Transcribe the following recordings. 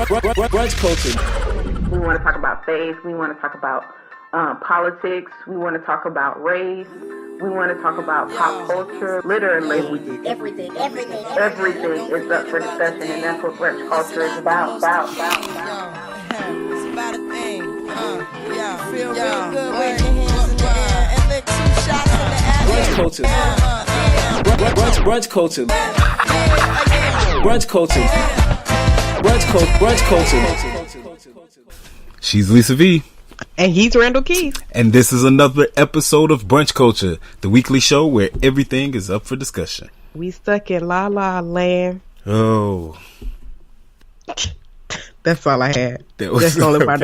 Brunch Culture. We want to talk about faith. We want to talk about politics. We want to talk about race. We want to talk about pop culture. Literally, everything is up for discussion, and that's what Brunch Culture is about. It's about a thing. Feel real good. Wave your hands in the air and lick 2 shots in the air. Brunch Culture. Brunch Culture. Brunch Culture. Brunch Culture. She's Lisa V. And he's Randall Keys. And this is another episode of Brunch Culture, the weekly show where everything is up for discussion. We stuck in La La Land. Oh. That's all I had. That's the only part.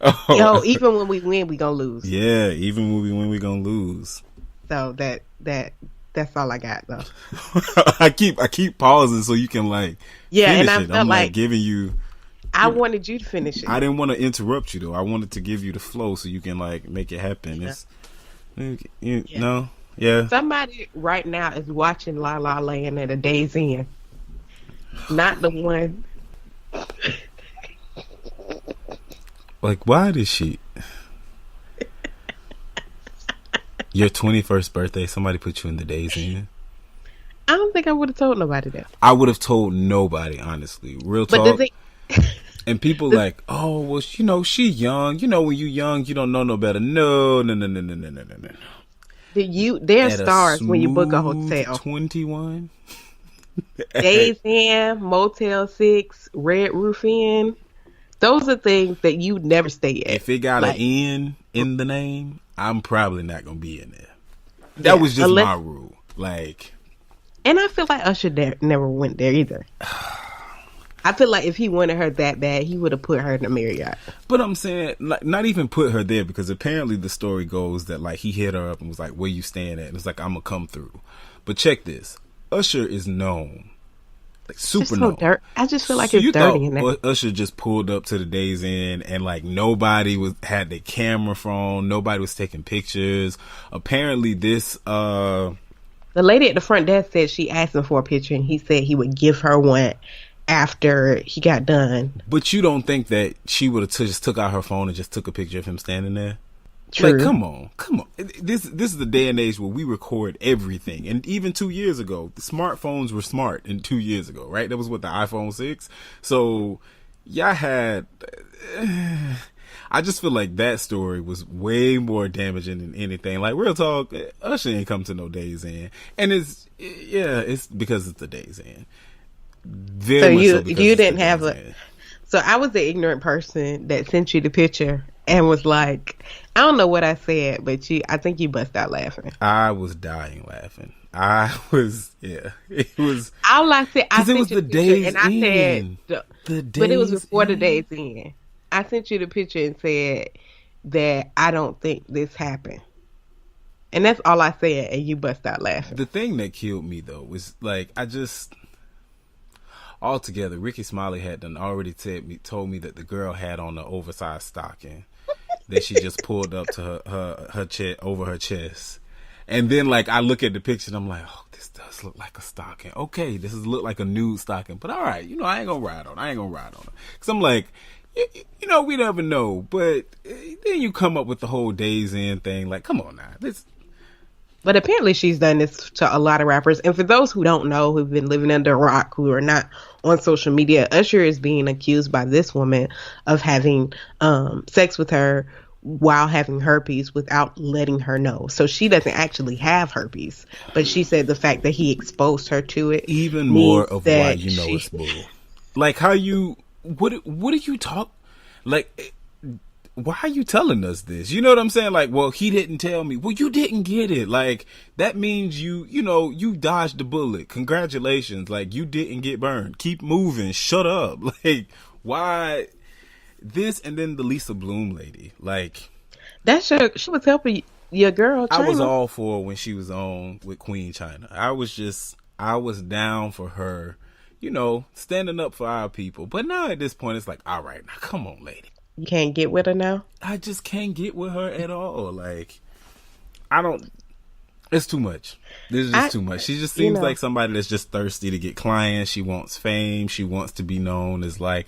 Oh. Yo, even when we win, we gonna lose. Yeah, even when we win, we gonna lose. So that's all I got though. I keep pausing so you can finish and I it. felt I'm like giving you. I wanted you to finish it. I didn't want to interrupt you though. I wanted to give you the flow so you can make it happen. Yeah. Somebody right now is watching La La Land at a day's end. Not the one. Why did she? Your 21st birthday, somebody put you in the days in? I don't think I would have told nobody that. I would have told nobody, honestly. Real talk. But and people oh, well, she young. When you young, you don't know no better. No. They're stars when you book a hotel. 21. Days Inn, Motel 6, Red Roof Inn. Those are things that you never stay at. If it got an N in the name, I'm probably not going to be in there. That was just my rule. And I feel like Usher never went there either. I feel like if he wanted her that bad, he would have put her in the Marriott. But I'm saying, not even put her there, because apparently the story goes that he hit her up and was like, "Where you staying at?" And it's like, "I'm gonna come through." But check this: Usher is known, super known. I just feel like it's dirty in there. Usher just pulled up to the Days Inn and nobody had their camera phone, nobody was taking pictures. Apparently, the lady at the front desk said she asked him for a picture, and he said he would give her one after he got done. But you don't think that she would have just took out her phone and just took a picture of him standing there? True. Come on. This is the day and age where we record everything. And even 2 years ago, the smartphones were smart. 2 years ago, right? That was the iPhone 6. So y'all had. I just feel like that story was way more damaging than anything. Real talk, Usher ain't come to no Days Inn, and it's because it's the Days Inn. You didn't have So I was the ignorant person that sent you the picture and was like, I don't know what I said, but I think you bust out laughing. I was dying laughing. It was all I said. I sent it was the Days and I Inn. said, but it was before the Days Inn. I sent you the picture and said that I don't think this happened. And that's all I said, and you bust out laughing. The thing that killed me, though, was, altogether, Ricky Smiley had done already told me that the girl had on an oversized stocking that she just pulled up to her chest, over her chest. And then, I look at the picture, and I'm like, oh, this does look like a stocking. Okay, this does look like a nude stocking. But, all right, I ain't going to ride on it. Because I'm like... we never know, but then you come up with the whole Days Inn thing. Come on now. But apparently she's done this to a lot of rappers. And for those who don't know, who've been living under a rock, who are not on social media, Usher is being accused by this woman of having sex with her while having herpes without letting her know. So she doesn't actually have herpes. But she said the fact that he exposed her to it. Even more of why it's bull. How you... What are you talk? Why are you telling us this? You know what I'm saying? Well, he didn't tell me. Well, you didn't get it. That means you dodged the bullet. Congratulations. You didn't get burned. Keep moving. Shut up. Why this? And then the Lisa Bloom lady. She was helping your girl, China. I was all for when she was on with Queen China. I was down for her. Standing up for our people. But now at this point, it's all right, now come on, lady. You can't get with her now? I just can't get with her at all. It's too much. This is just too much. She just seems like somebody that's just thirsty to get clients. She wants fame. She wants to be known as like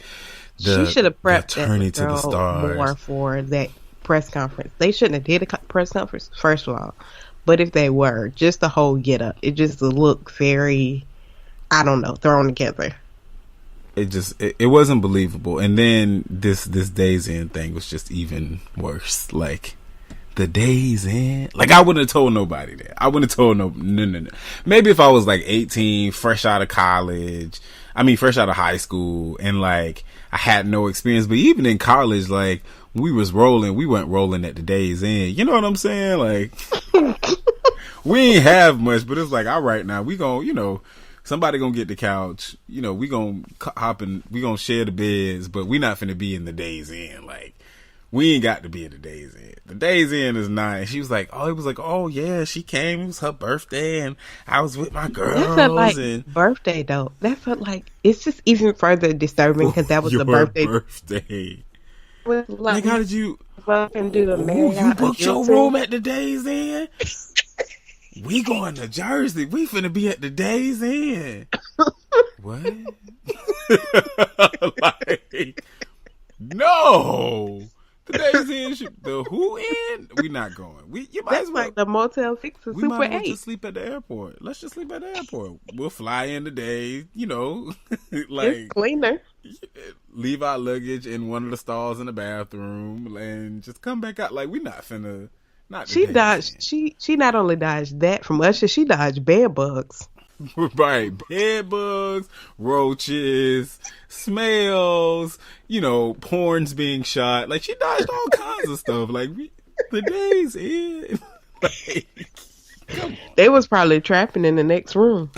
she should have prepped attorney to the stars more for that press conference. They shouldn't have did a press conference, first of all. But if they were, just the whole get up, it just looked very, I don't know, thrown together. It wasn't believable. And then this Days Inn thing was just even worse. Like, the Days Inn, like, I wouldn't have told nobody that. I wouldn't have told no. Maybe if I was like 18, fresh out of college, fresh out of high school, and like I had no experience. But even in college, like, we weren't rolling at the Days Inn. You know what I'm saying? Like, we ain't have much, but it's like, all right, now we gon', somebody gonna get the couch. We gonna hop in, we gonna share the beds, but we not finna be in the Days Inn. Like, we ain't got to be in the Days Inn. The Days Inn is nice. She was like, oh yeah, she came. It was her birthday, and I was with my girls. That felt like birthday, though. That felt like, it's just even further disturbing because that was the birthday. Like, how did you? You booked your room at the Days Inn? We going to Jersey. We finna be at the Days Inn. What? Like, no. The Days Inn, the who in? We not going. You might That's as well. like the Motel 6 or We Super might as well 8. just sleep at the airport. Let's just sleep at the airport. We'll fly in today, like, it's cleaner. leave our luggage in one of the stalls in the bathroom and just come back out. Like, we not finna. She dodged. She not only dodged that from Usher, she dodged bed bugs. Right, bed bugs, roaches, smells, porns being shot. Like, she dodged all kinds of stuff. Like, the Days Inn. Like, they was probably trapping in the next room.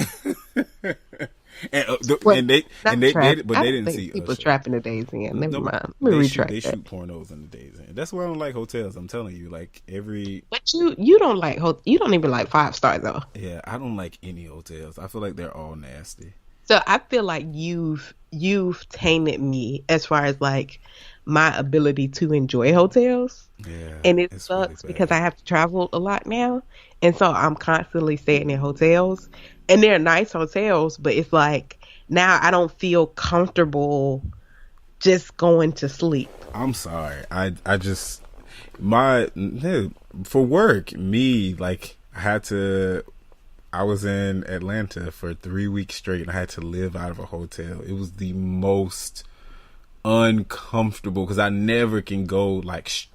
They didn't see people Usher. trapping the Days Inn. Never mind. Let me retract They that. shoot pornos in the Days Inn. That's why I don't like hotels. I'm telling you, like, But you don't like you don't even like 5-star though. Yeah, I don't like any hotels. I feel like they're all nasty. So I feel like you've tainted me as far as like my ability to enjoy hotels. Yeah, and it it's sucks really because I have to travel a lot now, and so I'm constantly staying in hotels, and they're nice hotels, but it's like now I don't feel comfortable just going to sleep. I'm sorry. I just for work, I was in Atlanta for 3 weeks straight, and I had to live out of a hotel. It was the most uncomfortable because I never can go like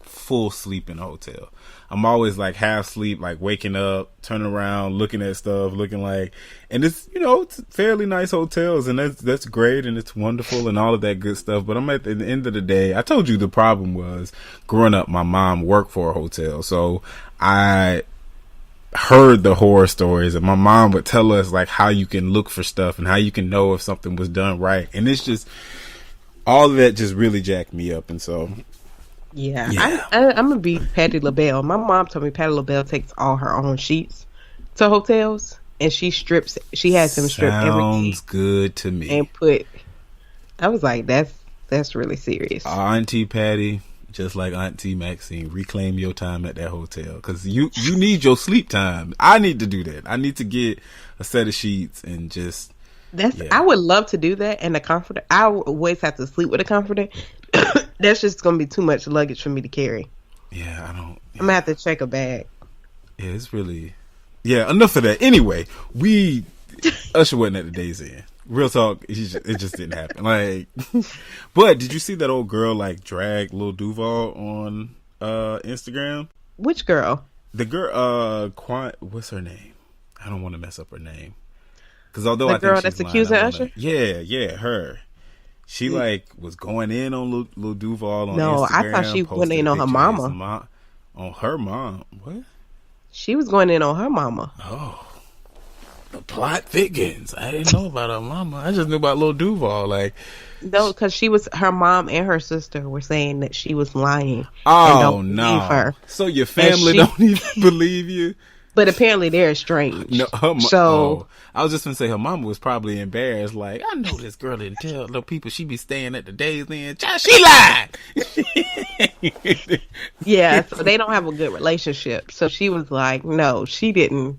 full sleep in a hotel. I'm always like half sleep, like waking up, turning around, looking at stuff, and it's it's fairly nice hotels, and that's great, and it's wonderful and all of that good stuff. But at the end of the day, I told you the problem was growing up, my mom worked for a hotel, so I heard the horror stories, and my mom would tell us like how you can look for stuff and how you can know if something was done right, and it's just all of that just really jacked me up. And so yeah. I'm gonna be Patti LaBelle. My mom told me Patti LaBelle takes all her own sheets to hotels, and she has them strip everything. Sounds good to me. And I was like, that's really serious. Auntie Patty, just like Auntie Maxine, reclaim your time at that hotel, because you need your sleep time. I need to do that. I need to get a set of sheets and just. I would love to do that, and a comforter. I would always have to sleep with a comforter. That's just gonna be too much luggage for me to carry. Yeah, I don't. Yeah. I'm gonna have to check a bag. Yeah, it's really. Yeah, enough of that. Anyway, Usher wasn't at the Days Inn. Real talk, it just didn't happen. Like, but did you see that old girl like drag Lil Duval on Instagram? Which girl? The girl, what's her name? I don't want to mess up her name. Because although the I girl think that's she's accusing lying, Usher? Yeah, her. She was going in on Lil Duval on Instagram. No, I thought she went in on her mama. On her mom? What? She was going in on her mama. Oh, the plot thickens. I didn't know about her mama. I just knew about Lil Duval. Like, no, because her mom and her sister were saying that she was lying. Oh no! Her. So your family don't even believe you? But apparently they're estranged. No, So I was just gonna say her mama was probably embarrassed. Like, I know this girl didn't tell the people she be staying at the Days Inn. Child, she lied. yeah, so they don't have a good relationship. So she was like, no, she didn't.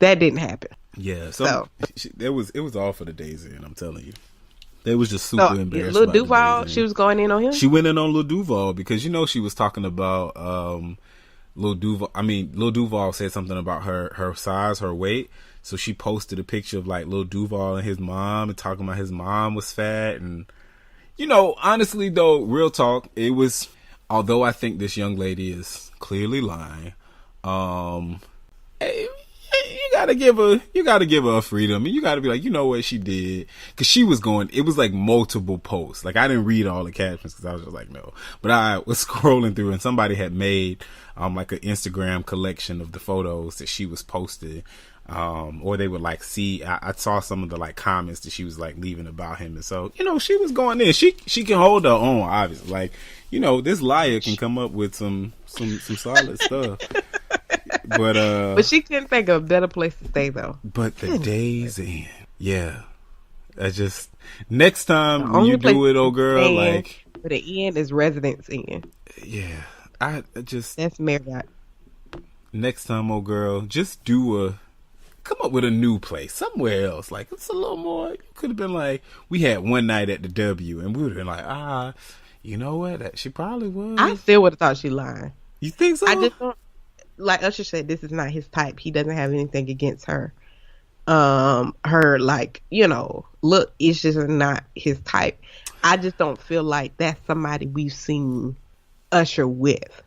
That didn't happen. Yeah, So it was all for the Days Inn. I'm telling you, they was just super embarrassed. Lil about the Duval, Days Inn. she was going in on him. She went in on Lil Duval because she was talking about Lil Duval. I mean, Lil Duval said something about her size, her weight. So she posted a picture of like Lil Duval and his mom and talking about his mom was fat. And, honestly though, real talk, it was, although I think this young lady is clearly lying, you gotta give her a freedom, and you gotta be like, you know what she did, because she was going. It was like multiple posts. Like I didn't read all the captions because I was just like, no. But I was scrolling through, and somebody had made like an Instagram collection of the photos that she was posting, or they would like see. I saw some of the like comments that she was like leaving about him, and so she was going in. She can hold her own, obviously. Like this liar can come up with some solid stuff. But she couldn't think of a better place to stay though. But the Days Inn, yeah. I just next time when you do it, old girl, like but the inn is Residence Inn. Yeah, I just that's Marriott. Next time, old girl, just come up with a new place somewhere else. Like it's a little more. It could have been like we had one night at the W, and we would have been like, you know what? She probably was. I still would have thought she lied. You think so? I just don't. Like Usher said, this is not his type. He doesn't have anything against her. Her look is just not his type. I just don't feel like that's somebody we've seen Usher with.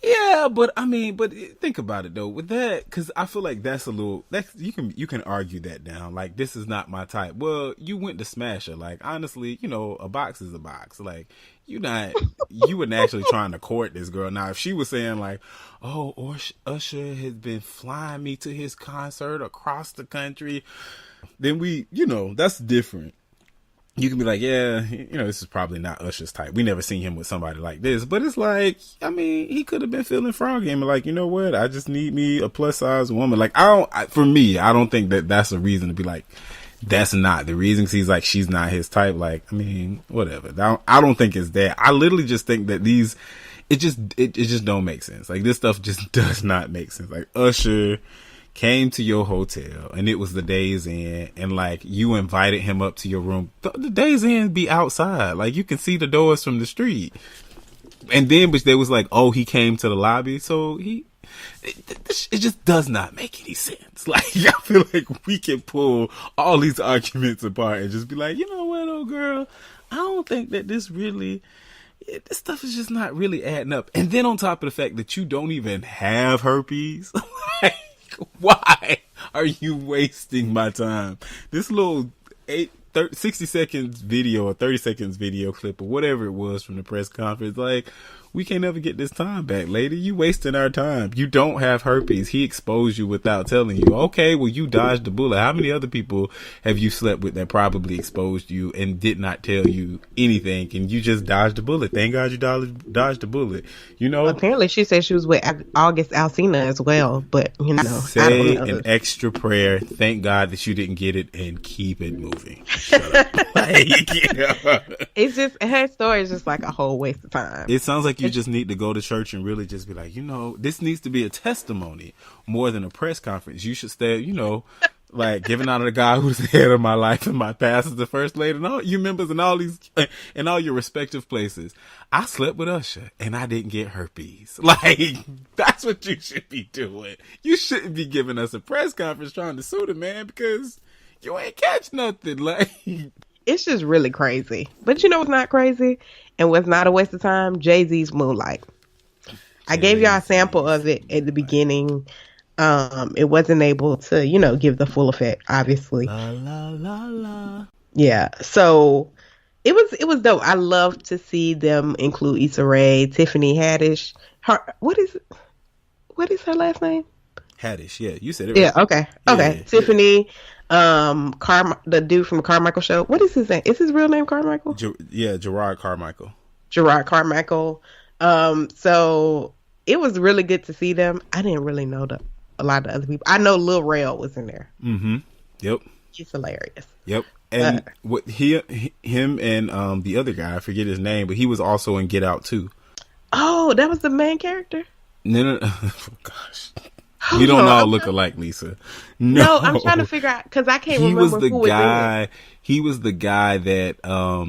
Yeah, but I mean, think about it though. With that, because I feel like that's you can argue that down. Like this is not my type. Well, you went to smash her. Like honestly, a box is a box. Like you were actually trying to court this girl. Now, if she was saying like, oh, or Usher has been flying me to his concert across the country, then that's different. You can be like, yeah, this is probably not Usher's type. We never seen him with somebody like this. But it's like, I mean, he could have been feeling froggy and be like, you know what? I just need me a plus size woman. Like, for me, I don't think that that's a reason to be like, that's not the reason. 'Cause he's like, she's not his type. Like, I mean, whatever. I don't think it's that. I literally just think that it just don't make sense. Like, this stuff just does not make sense. Like, Usher came to your hotel and it was the Days Inn, and like you invited him up to your room. The Days Inn be outside, like you can see the doors from the street. And then but they was like, oh, he came to the lobby, so it just does not make any sense. Like I feel like we can pull all these arguments apart and just be like, you know what, old girl, I don't think that this stuff is just not really adding up. And then on top of the fact that you don't even have herpes, like, why are you wasting my time? This little 60 seconds video or 30 seconds video clip or whatever it was from the press conference, like, we can't ever get this time back, lady. You wasting our time. You don't have herpes. He exposed you without telling you. Okay, well, you dodged the bullet. How many other people have you slept with that probably exposed you and did not tell you anything, and you just dodged the bullet? Thank God you dodged the bullet. Apparently she said she was with August Alsina as well, but say an extra prayer. Thank God that you didn't get it, and keep it moving. Shut up. It's just, her story is just like a whole waste of time. It sounds like you just need to go to church and really just be like, this needs to be a testimony more than a press conference. You should stay, like giving out of the guy who's the head of my life and my past is the first lady and all you members and all these in all your respective places. I slept with Usher and I didn't get herpes. Like, that's what you should be doing. You shouldn't be giving us a press conference trying to sue the man because you ain't catch nothing. Like, it's just really crazy. But what's not crazy and what's not a waste of time? Jay-Z's Moonlight. I gave y'all a sample of it at the beginning. It wasn't able to, give the full effect, obviously. La, la, la, la. Yeah. So it was dope. I love to see them include Issa Rae, Tiffany Haddish. What is her last name? Haddish, yeah. You said it right. Yeah, okay. Yeah, okay. Yeah. Tiffany, the dude from the Carmichael show. What is his name? Is his real name Carmichael? Gerard Carmichael. Gerard Carmichael. So it was really good to see them. I didn't really know a lot of other people. I know Lil Rel was in there. Mm-hmm. Yep. He's hilarious. Yep. And what him and the other guy, I forget his name, but he was also in Get Out too. Oh, that was the main character? No. Oh, gosh. We don't all look alike, Lisa. No, I'm trying to figure out because I can't remember who was in it. He was the guy that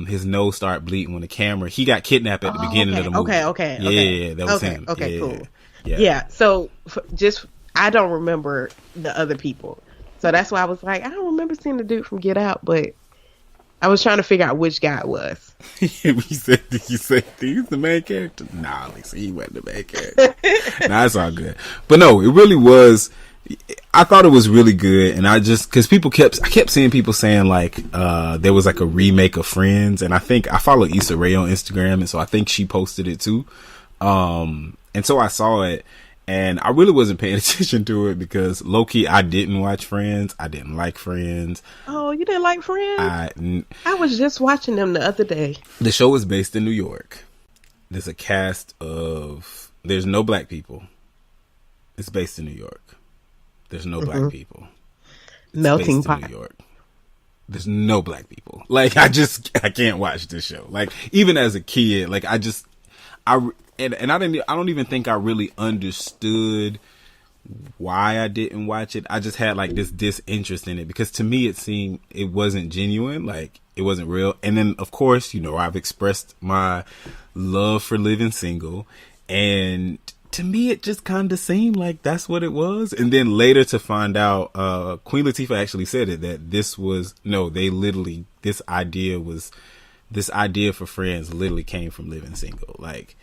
his nose started bleeding when the camera. He got kidnapped at the beginning of the movie. Okay. Yeah, that was him. Okay, yeah, cool. Yeah. So I don't remember the other people, so that's why I was like, I don't remember seeing the dude from Get Out, but I was trying to figure out which guy it was. You said he's the main character? Nah, Lisa, he wasn't the main character. Nah, it's all good. But no, it really was. I thought it was really good, and because I kept seeing people saying like there was like a remake of Friends, and I follow Issa Rae on Instagram, and so I think she posted it too. And so I saw it, and I really wasn't paying attention to it because low-key I didn't watch Friends. I didn't like Friends. Oh, you didn't like Friends? I was just watching them the other day. The show is based in New York. There's a cast of... There's no black people. It's based in New York. There's no black people. It's Melting based pot. in New York. There's no black people. Like, I can't watch this show. Like, even as a kid, like, I don't even think I really understood why I didn't watch it. I just had like this disinterest in it because to me it seemed it wasn't genuine, like it wasn't real. And then of course, I've expressed my love for living single, and to me it just kind of seemed like that's what it was. And then later to find out, Queen Latifah actually said it, that this idea for Friends literally came from Living Single. Like,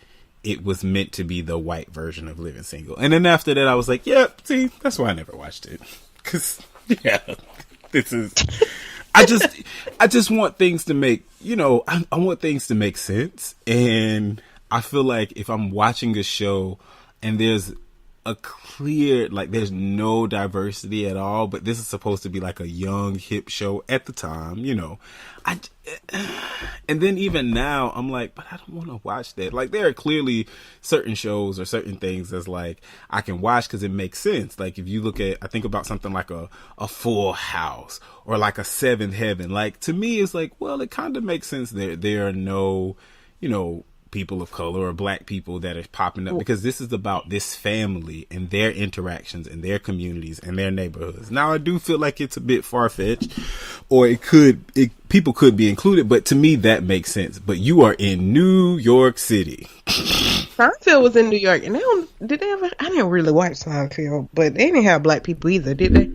it was meant to be the white version of Living Single. And then after that, I was like, yep, see, that's why I never watched it. Because, I just want things to make, I want things to make sense. And I feel like if I'm watching a show and there's a clear, like, there's no diversity at all, but this is supposed to be like a young, hip show at the time, and then even now I'm like, but I don't want to watch that. Like, there are clearly certain shows or certain things that's like I can watch because it makes sense. Like, if you look at, I think about something like a Full House or like a Seventh Heaven. Like, to me, it's like, well, it kind of makes sense. There are no, people of color or black people that are popping up because this is about this family and their interactions and their communities and their neighborhoods. Now, I do feel like it's a bit far-fetched, or people could be included, but to me that makes sense. But you are in New York City. Seinfeld was in New York, and I didn't really watch Seinfeld, but they didn't have black people either, did they?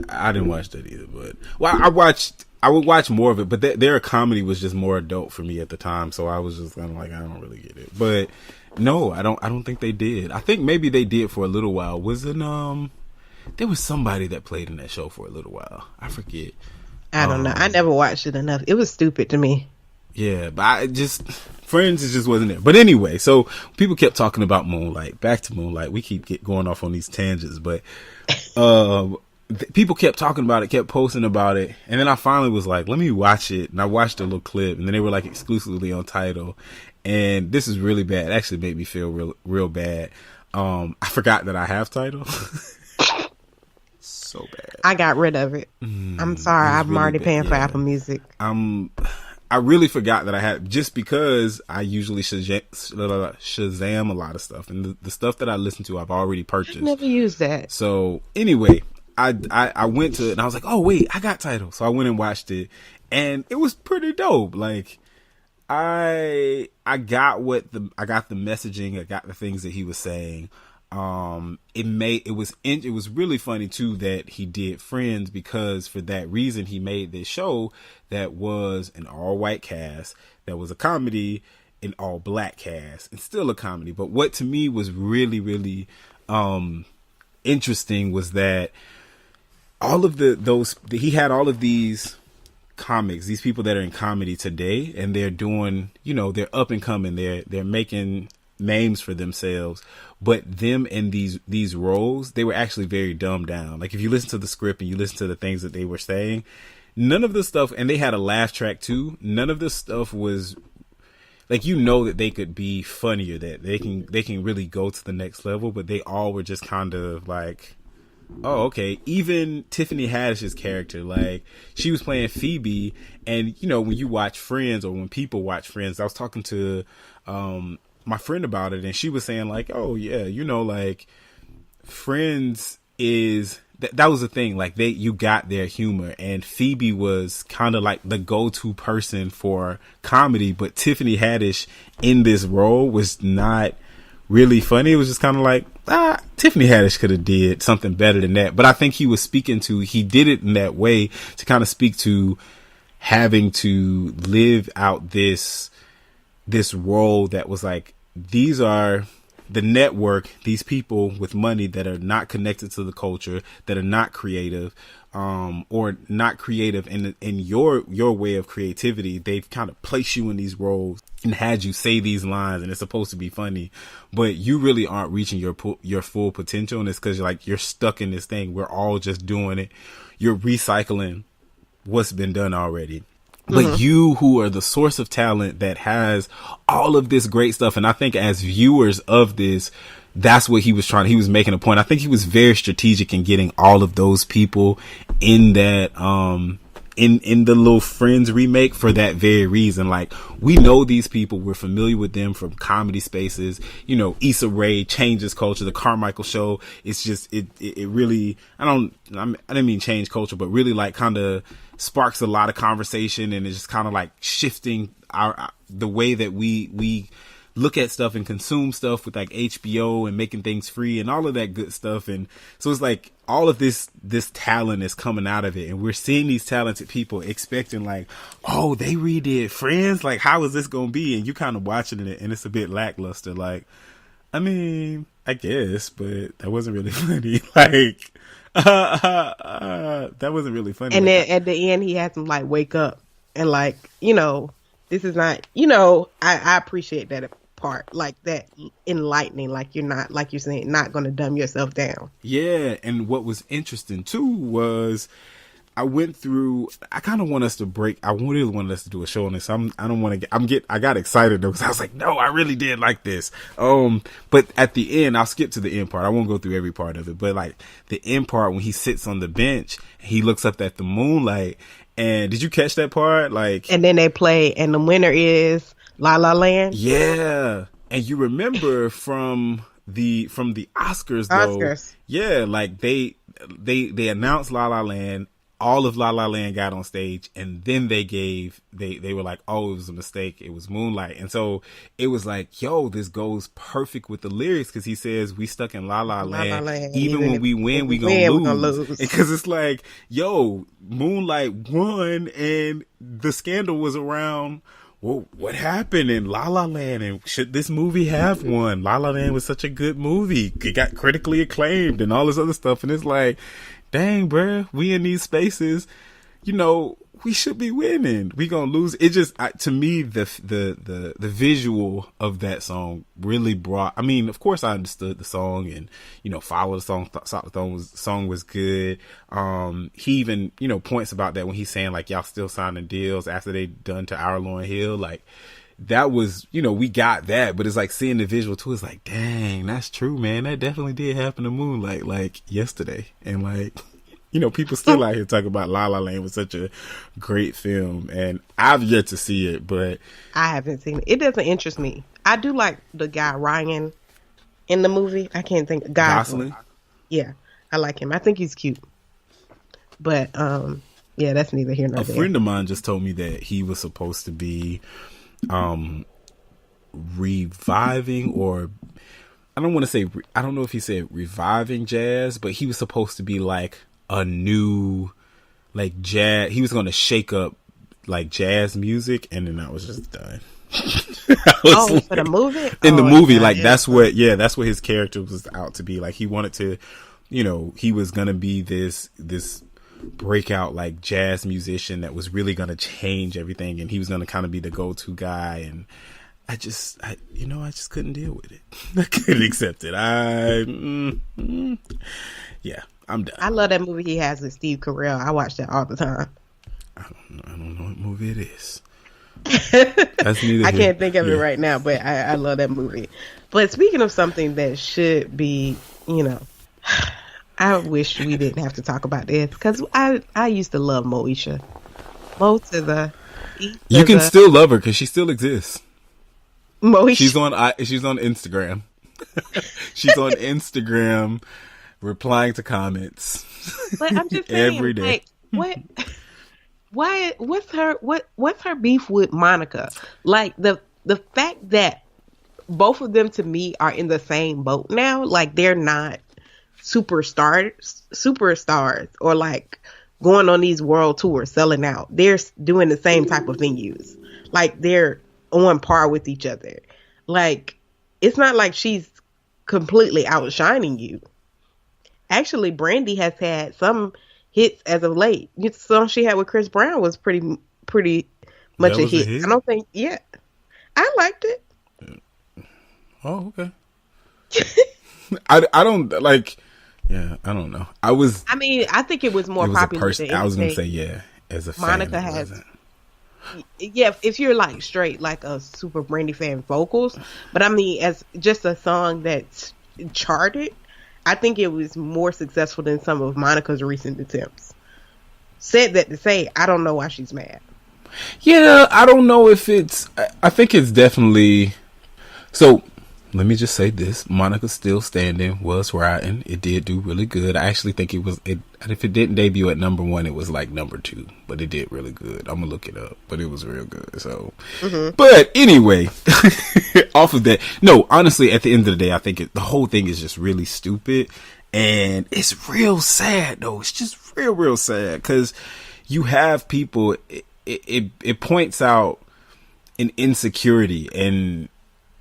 I didn't watch that either, but I would watch more of it, but their comedy was just more adult for me at the time, so I was just kind of like, I don't really get it. But no, I don't think they did. I think maybe they did for a little while. There was somebody that played in that show for a little while. I forget. I don't know. I never watched it enough. It was stupid to me. Yeah, but Friends, it just wasn't there. But anyway, so people kept talking about Moonlight. Back to Moonlight. We keep going off on these tangents, but people kept talking about it, kept posting about it, and then I finally was like, let me watch it. And I watched a little clip, and then they were like exclusively on Tidal, and this is really bad. It actually made me feel real bad. I forgot that I have Tidal. So bad. I got rid of it. I'm sorry. I'm really already paying for Apple Music. I really forgot that I had, just because I usually Shazam a lot of stuff, and the stuff that I listen to I've already purchased. I never used that. So anyway, I went to it and I was like, oh wait, I got Tidal. So I went and watched it, and it was pretty dope. Like, I got the messaging, I got the things that he was saying. It was really funny too that he did Friends, because for that reason he made this show that was an all white cast, that was a comedy, an all black cast, and still a comedy. But what to me was really, really interesting was that all of he had all of these comics, these people that are in comedy today, and they're doing, they're up and coming, they're making names for themselves, but them in these roles, they were actually very dumbed down. Like, if you listen to the script and you listen to the things that they were saying, none of the stuff, and they had a laugh track too, none of this stuff was like, that they could be funnier, that they can really go to the next level, but they all were just kind of like, Oh, okay. Even Tiffany Haddish's character, like, she was playing Phoebe, and, you know, when you watch Friends, or when people watch Friends, I was talking to my friend about it, and she was saying, like, oh, yeah, you know, like, Friends is... that was the thing, like, you got their humor, and Phoebe was kind of like the go-to person for comedy, but Tiffany Haddish in this role was not really funny. It was just kind of like, Tiffany Haddish could have did something better than that. But I think he did it in that way to kind of speak to having to live out this role that was like, these are the network, these people with money that are not connected to the culture, that are not creative, or not creative in your way of creativity. They've kind of placed you in these roles and had you say these lines, and it's supposed to be funny, but you really aren't reaching your full potential. And it's because you're stuck in this thing. We're all just doing it. You're recycling what's been done already. But you, who are the source of talent that has all of this great stuff, and I think as viewers of this, that's what he was making a point. I think he was very strategic in getting all of those people in that, in the little Friends remake for that very reason. Like, we know these people, we're familiar with them from comedy spaces, you know, Issa Rae changes culture, the Carmichael Show. It's just, it really, I didn't mean change culture, but really like kind of sparks a lot of conversation, and it's just kind of like shifting the way that we look at stuff and consume stuff with like HBO and making things free and all of that good stuff. And so it's like all of this talent is coming out of it, and we're seeing these talented people expecting like, oh, they redid Friends, like how is this gonna be? And you kind of watching it, and it's a bit lackluster. Like, I mean, I guess, but that wasn't really funny. Like, that wasn't really funny. And then at the end, he had to like wake up and like, you know, this is not, you know, I appreciate that part, like that enlightening, like you're not, like you're saying, not going to dumb yourself down. Yeah. And what was interesting too was I kind of want us to I really wanted us to do a show on this. I got excited though, because I was like, no, I really did like this. But at the end, I'll skip to the end part. I won't go through every part of it, but like the end part when he sits on the bench, he looks up at the moonlight. And did you catch that part? Like, and then they play, and the winner is La La Land. Yeah. And you remember from the Oscars though. Yeah, like they announced La La Land. All of La La Land got on stage, and then they were like, oh, it was a mistake. It was Moonlight. And so it was like, yo, this goes perfect with the lyrics, because he says, we stuck in La La Land. Even when we win, we gonna lose. Because it's like, yo, Moonlight won, and the scandal was around, well, what happened in La La Land, and should this movie have won? La La Land was such a good movie. It got critically acclaimed and all this other stuff. And it's like, dang, bruh, we in these spaces, you know, we should be winning. We gonna lose. It just, to me, the visual of that song really brought, I mean, of course I understood the song and, you know, followed the song, thought the song was good. He even, you know, points about that when he's saying like, y'all still signing deals after they done to Our Lauryn Hill. Like, that was, you know, we got that, but it's like seeing the visual too. It's like, dang, that's true, man. That definitely did happen to Moonlight like yesterday. And like, you know, people still out here talking about La La Land was such a great film, and I've yet to see it, but I haven't seen it. It doesn't interest me. I do like the guy Ryan in the movie. I can't think. Gosling. Yeah, I like him. I think he's cute. But yeah, that's neither here nor there. A friend of mine just told me that he was supposed to be reviving, or I don't want to say, I don't know if he said reviving jazz, but he was supposed to be like a new, like, jazz. He was going to shake up like jazz music, and then I was just done. Like, for the movie? In the movie, like, that's what his character was out to be. Like, he wanted to, you know, he was going to be this breakout like jazz musician that was really going to change everything, and he was going to kind of be the go-to guy. And I just couldn't deal with it. I couldn't accept it. Yeah, I'm done. I love that movie he has with Steve Carell. I watch that all the time. I don't know what movie it is. That's neither I can't think of it right now, but I love that movie. But speaking of something that should be, you know, I wish we didn't have to talk about this because I used to love Moesha. Mo to the E. You can still love her because she still exists. Moesha. She's on Instagram. She's on Instagram replying to comments. But I'm just saying, every day. Like, what's her beef with Monica? Like the fact that both of them to me are in the same boat now, like they're not superstars or like going on these world tours selling out. They're doing the same type of venues. Like they're on par with each other. Like it's not like she's completely outshining you. Actually, Brandy has had some hits as of late. The song she had with Chris Brown was pretty much a hit. I don't think, I liked it. Oh, okay. I don't like. Yeah, I don't know. I think it was more popular. I was gonna say as a fan, Monica has. Yeah, if you're like straight like a super Brandy fan vocals, but I mean as just a song that's charted, I think it was more successful than some of Monica's recent attempts. Said that to say, I don't know why she's mad. Yeah, I don't know if it's. I think it's definitely. So, let me just say this: Monica's Still Standing was riding. It did do really good. I actually think it was. If it didn't debut at number 1, it was like number 2, but it did really good. I'm gonna look it up, but it was real good. So, But anyway, off of that, no, honestly, at the end of the day, I think the whole thing is just really stupid, and it's real sad though. It's just real sad because you have people. It points out an insecurity, and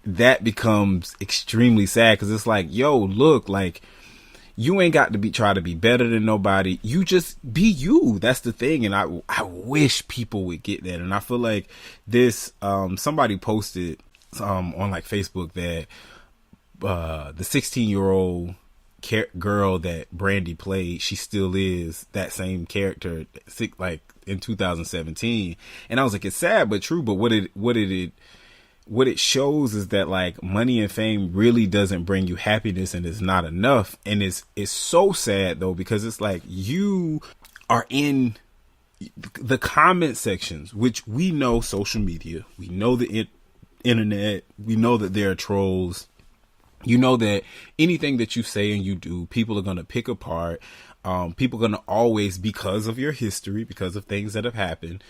that becomes extremely sad because it's like, yo, look, like you ain't got to try to be better than nobody. You just be you. That's the thing. And I wish people would get that. And I feel like this, somebody posted, on like Facebook that, the 16-year-old girl that Brandy played, she still is that same character, like in 2017. And I was like, it's sad, but true. But what it shows is that like money and fame really doesn't bring you happiness, and it's not enough. And it's so sad though, because it's like you are in the comment sections, which we know social media, we know the internet, we know that there are trolls. You know that anything that you say and you do, people are going to pick apart. People are going to always, because of your history, because of things that have happened,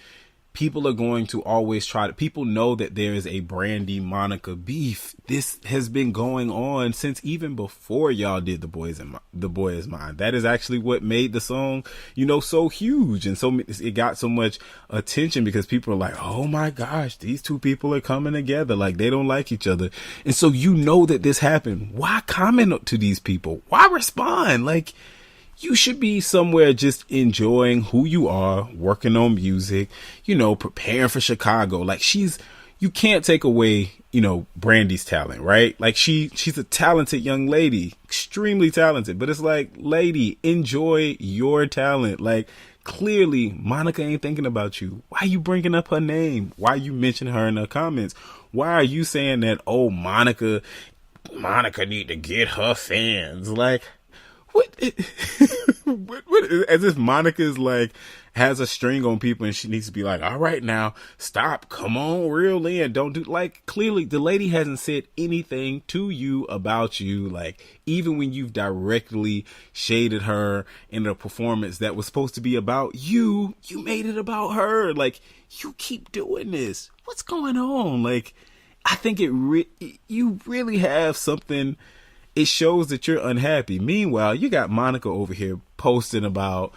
people are going to always people know that there is a Brandy Monica beef. This has been going on since even before y'all did The Boy Is Mine. That is actually what made the song, so huge. And so it got so much attention because people are like, oh my gosh, these two people are coming together. Like they don't like each other. And so that this happened. Why comment to these people? Why respond? Like, you should be somewhere just enjoying who you are, working on music, preparing for Chicago. Like you can't take away, Brandy's talent, right? Like she's a talented young lady, extremely talented, but it's like, lady, enjoy your talent. Like clearly Monica ain't thinking about you. Why are you bringing up her name? Why are you mentioning her in the comments? Why are you saying that, oh, Monica need to get her fans? Like, what, as if Monica is like has a string on people and she needs to be like, all right, now stop, come on, reel in, don't do, like, clearly the lady hasn't said anything to you about you. Like, even when you've directly shaded her in a performance that was supposed to be about you made it about her. Like, you keep doing this. What's going on? Like, I think you really have something. It shows that you're unhappy. Meanwhile, you got Monica over here posting about,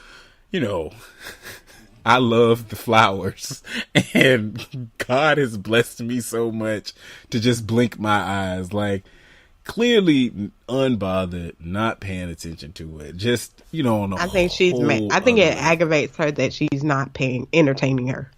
I love the flowers and God has blessed me so much to just blink my eyes. Like, clearly unbothered, not paying attention to it. Just, on the I think she's mad. I think it aggravates her that she's not entertaining her.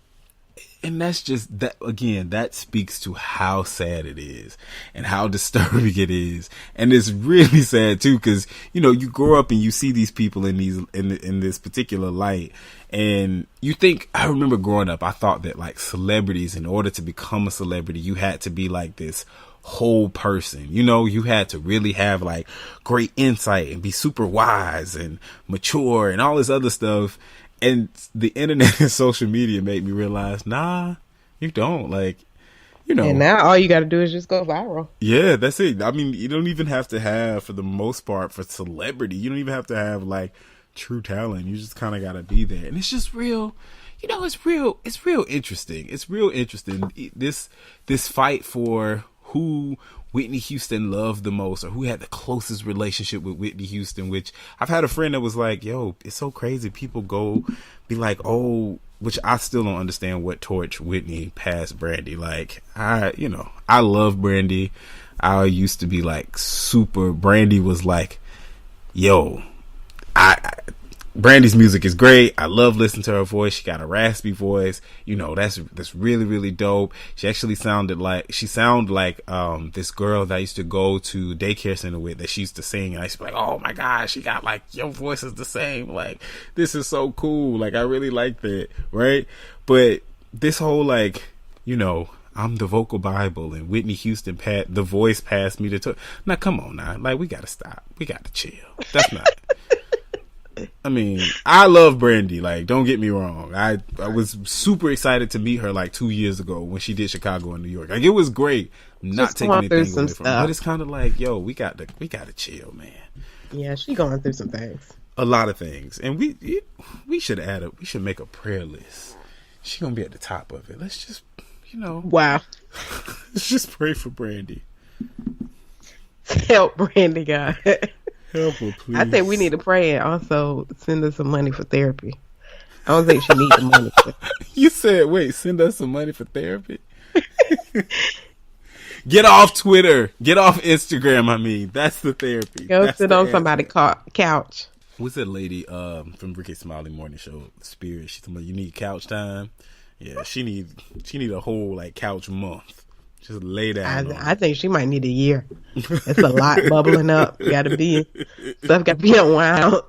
And that's just that, again, that speaks to how sad it is and how disturbing it is. And it's really sad too, because, you know, you grow up and you see these people in this particular light, and you think, I remember growing up, I thought that like celebrities, in order to become a celebrity, you had to be like this whole person. You know, you had to really have like great insight and be super wise and mature and all this other stuff. And the internet and social media made me realize, nah, you don't. Like, you know. And now all you got to do is just go viral. Yeah, that's it. I mean, you don't even have to have, for the most part, for celebrity, you don't even have to have like true talent. You just kind of got to be there. And it's just real, you know, it's real interesting. It's real interesting. This fight for who Whitney Houston loved the most, or who had the closest relationship with Whitney Houston, which I've had a friend that was like, yo, it's so crazy. People go be like, oh, which I still don't understand what torch Whitney passed Brandy. Like, I love Brandy. I used to be like super, Brandy was like, yo, Brandy's music is great. I love listening to her voice. She got a raspy voice. You know, that's really, really dope. She actually sounded like this girl that I used to go to daycare center with, that she used to sing. And I used to be like, oh my gosh, she got like, your voice is the same. Like, this is so cool. Like, I really like that. Right. But this whole, like, you know, I'm the vocal Bible and Whitney Houston, the voice passed me to. Now, come on now. Like, we got to stop. We got to chill. That's not. I mean, I love Brandy. Like, don't get me wrong. I was super excited to meet her like 2 years ago when she did Chicago and New York. Like, it was great. I'm not taking anything away from her, but it's kind of like, yo, we got to chill, man. Yeah, she going through some things. A lot of things, and we should make a prayer list. She gonna be at the top of it. Let's just, you know, wow. Let's just pray for Brandy. Help Brandy, God. Help her, please. I think we need to pray and also send her some money for therapy. I don't think she needs the money. You said, wait, send us some money for therapy? Get off Twitter. Get off Instagram, I mean. That's the therapy. Go sit on somebody's couch. What's that lady from Ricky Smiley Morning Show, Spirit? She's talking about, you need couch time? Yeah, she need a whole, like, couch month. Just lay down. I think she might need a year. It's a lot bubbling up. Stuff got to be unwound.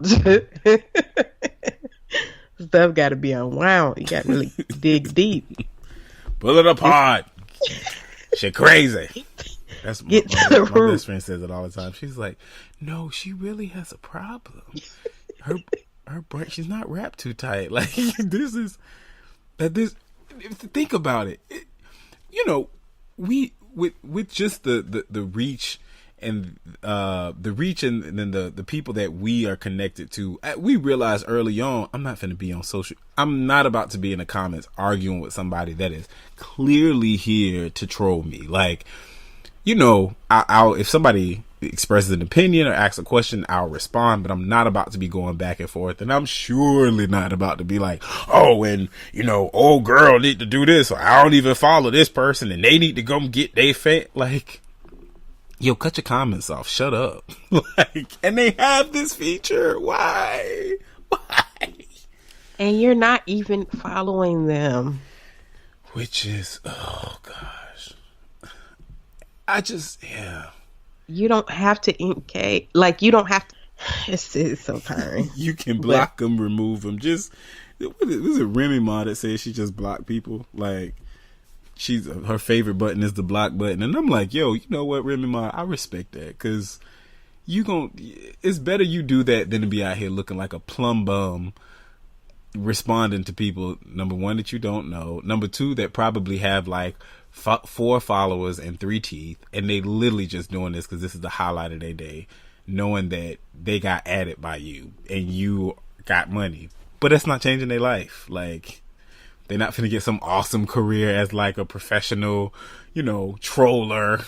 Stuff got to be unwound. You got to really dig deep. Pull it apart. She crazy. That's my best friend says it all the time. She's like, no, she really has a problem. Her brain, she's not wrapped too tight. Like, think about it. You know, we with just the reach and then the people that we are connected to, we realized early on, I'm not about to be in the comments arguing with somebody that is clearly here to troll me. Like, you know, I'll if somebody expresses an opinion or asks a question, I'll respond, but I'm not about to be going back and forth, and I'm surely not about to be like, oh, and you know, old girl need to do this, or I don't even follow this person and they need to go get they fat. Like, yo, cut your comments off, shut up. Like, and they have this feature. Why? And you're not even following them, which is, oh gosh, you don't have to engage. Like, you don't have to. It's so tiring. You can block them, remove them. Just, was it Remy Ma that says she just blocked people? Like, her favorite button is the block button. And I'm like, yo, you know what, Remy Ma, I respect that. Because it's better you do that than to be out here looking like a plum bum responding to people, number one, that you don't know. Number two, that probably have like 4 followers and 3 teeth, and they literally just doing this because this is the highlight of their day, knowing that they got added by you and you got money, but that's not changing their life. Like, they're not finna get some awesome career as like a professional, you know, troller.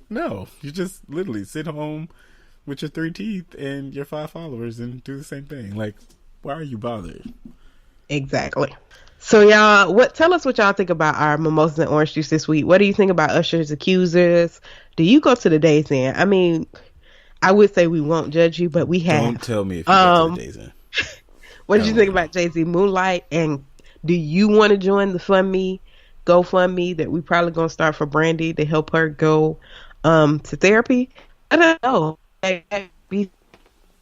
No, you just literally sit home with your 3 teeth and your 5 followers and do the same thing. Like, why are you bothered? Exactly. So y'all, tell us what y'all think about our mimosas and orange juice this week. What do you think about Usher's accusers? Do you go to the Days Inn? I mean, I would say we won't judge you, but we have. Don't tell me if you go to the Days Inn. What did you think about Jay-Z Moonlight? And do you want to join the Fund Me GoFundMe that we probably gonna start for Brandy to help her go to therapy. I don't know. Be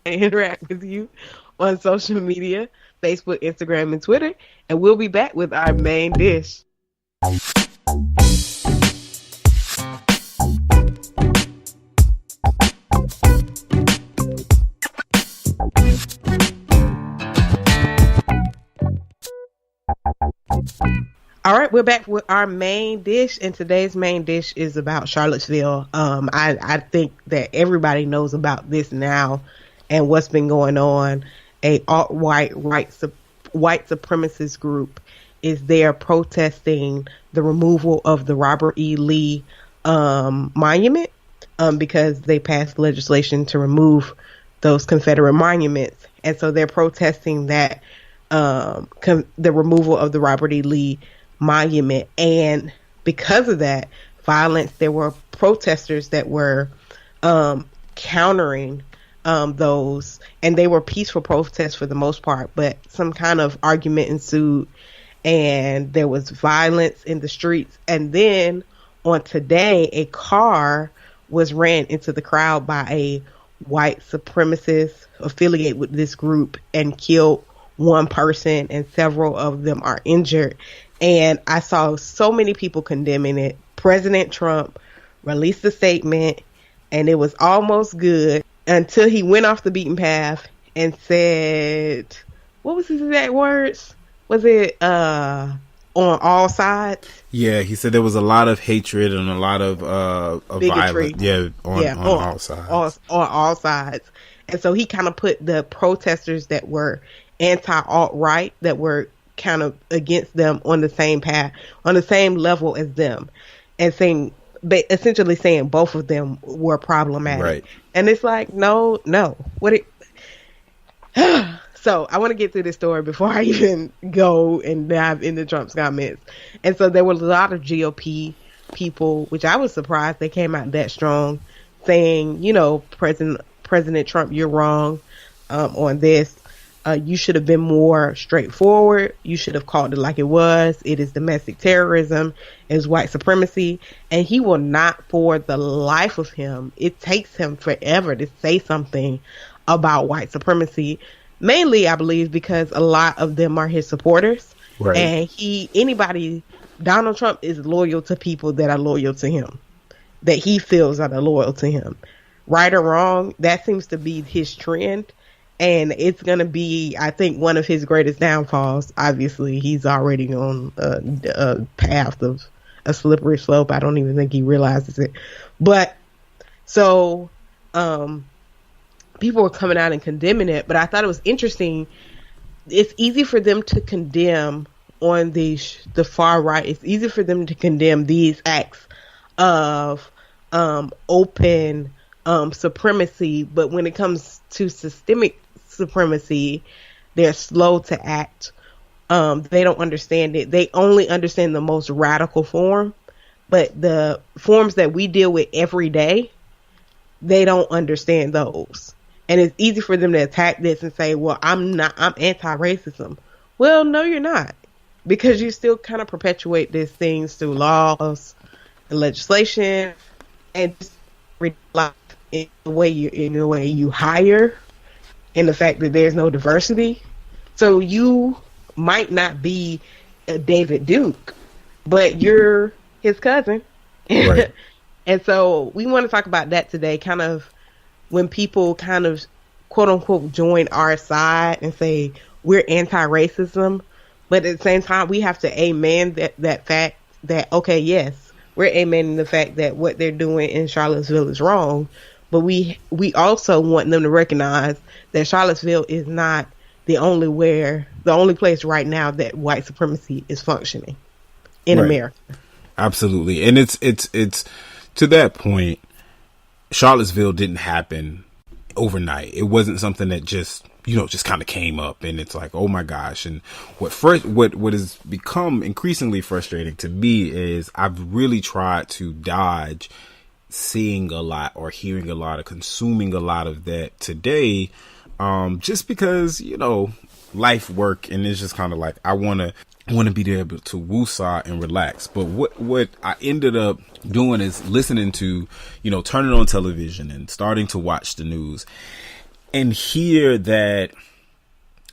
interact with you on social media, Facebook, Instagram, and Twitter, and we'll be back with our main dish. All right, we're back with our main dish, and today's main dish is about Charlottesville. I think that everybody knows about this now and what's been going on. A alt-right white supremacist group is there protesting the removal of the Robert E. Lee monument because they passed legislation to remove those Confederate monuments, and so they're protesting that the removal of the Robert E. Lee monument. And because of that violence, there were protesters that were countering those, and they were peaceful protests for the most part, but some kind of argument ensued and there was violence in the streets. And then on today, a car was ran into the crowd by a white supremacist affiliated with this group and killed one person, and several of them are injured. And I saw so many people condemning it. President Trump released a statement, and it was almost good until he went off the beaten path and said, what was his exact words? Was it on all sides? Yeah, he said there was a lot of hatred and a lot of bigotry. violence. On all sides. On all sides. And so he kind of put the protesters that were anti-alt-right, that were kind of against them, on the same path, on the same level as them, and essentially saying both of them were problematic. Right. And it's like, no. So I want to get through this story before I even go and dive into Trump's comments. And so there were a lot of GOP people, which I was surprised they came out that strong, saying, President Trump, you're wrong on this. You should have been more straightforward. You should have called it like it was. It is domestic terrorism. It is white supremacy. And he will not, for the life of him, it takes him forever to say something about white supremacy. Mainly, I believe, because a lot of them are his supporters. Right. And Donald Trump is loyal to people that are loyal to him, that he feels are loyal to him. Right or wrong, that seems to be his trend. And it's going to be, I think, one of his greatest downfalls. Obviously, he's already on a path of a slippery slope. I don't even think he realizes it. But so people were coming out and condemning it. But I thought it was interesting. It's easy for them to condemn on the far right. It's easy for them to condemn these acts of open supremacy. But when it comes to systemic supremacy, they're slow to act. They don't understand it. They only understand the most radical form, but the forms that we deal with every day, they don't understand those. And it's easy for them to attack this and say, well, I'm anti-racism. Well, no, you're not, because you still kind of perpetuate these things through laws and legislation, and in the way you hire, in the fact that there's no diversity. So you might not be a David Duke, but you're his cousin. Right. And so we want to talk about that today, kind of when people kind of quote unquote join our side and say we're anti-racism, but at the same time we have to amen that fact that, okay, yes, we're amening the fact that what they're doing in Charlottesville is wrong. But we also want them to recognize that Charlottesville is not the only place right now that white supremacy is functioning in America. Absolutely. And it's to that point, Charlottesville didn't happen overnight. It wasn't something that just kind of came up and it's like, oh my gosh. And what has become increasingly frustrating to me is I've really tried to dodge seeing a lot or hearing a lot or consuming a lot of that today, just because life, work, and it's just kind of like I want to want to be able to woosah and relax. But what I ended up doing is listening to, turning on television and starting to watch the news and hear that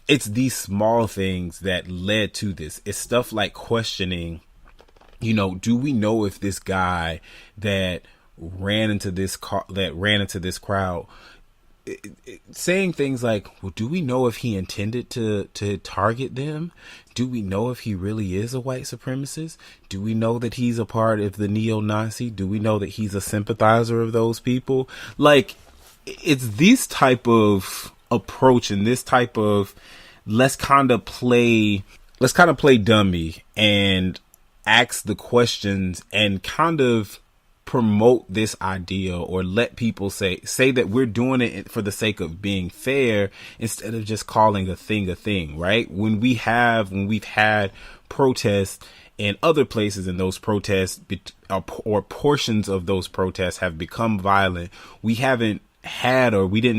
it's these small things that led to this. It's stuff like questioning, do we know if this guy that ran into this crowd, saying things like, well, do we know if he intended to target them? Do we know if he really is a white supremacist? Do we know that he's a part of the neo-Nazi? Do we know that he's a sympathizer of those people? Like, it's this type of approach and this type of let's kind of play dummy and ask the questions and kind of promote this idea, or let people say that we're doing it for the sake of being fair instead of just calling a thing, right? When we've had protests in other places and those protests or portions of those protests have become violent, we didn't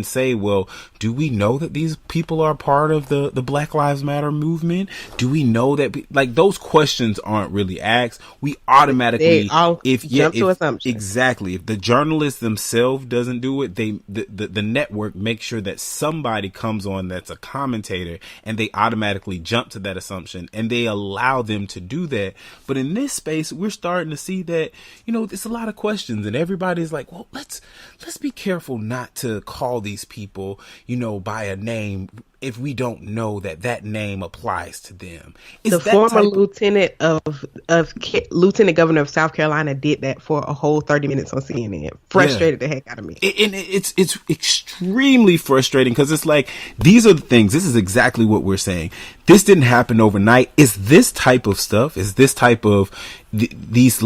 say, well, do we know that these people are part of the Black Lives Matter movement? Do we know that, those questions aren't really asked. We automatically, jump to assumptions. Exactly. If the journalist themselves doesn't do it, the network makes sure that somebody comes on that's a commentator, and they automatically jump to that assumption and they allow them to do that. But in this space, we're starting to see that, there's a lot of questions, and everybody's like, well, let's be careful not to call these people, by a name if we don't know that name applies to them. The former lieutenant governor of South Carolina did that for a whole 30 minutes on CNN. Frustrated the heck out of me. And it's extremely frustrating, because it's like, these are the things. This is exactly what we're saying. This didn't happen overnight. It's this type of stuff. It's this type of these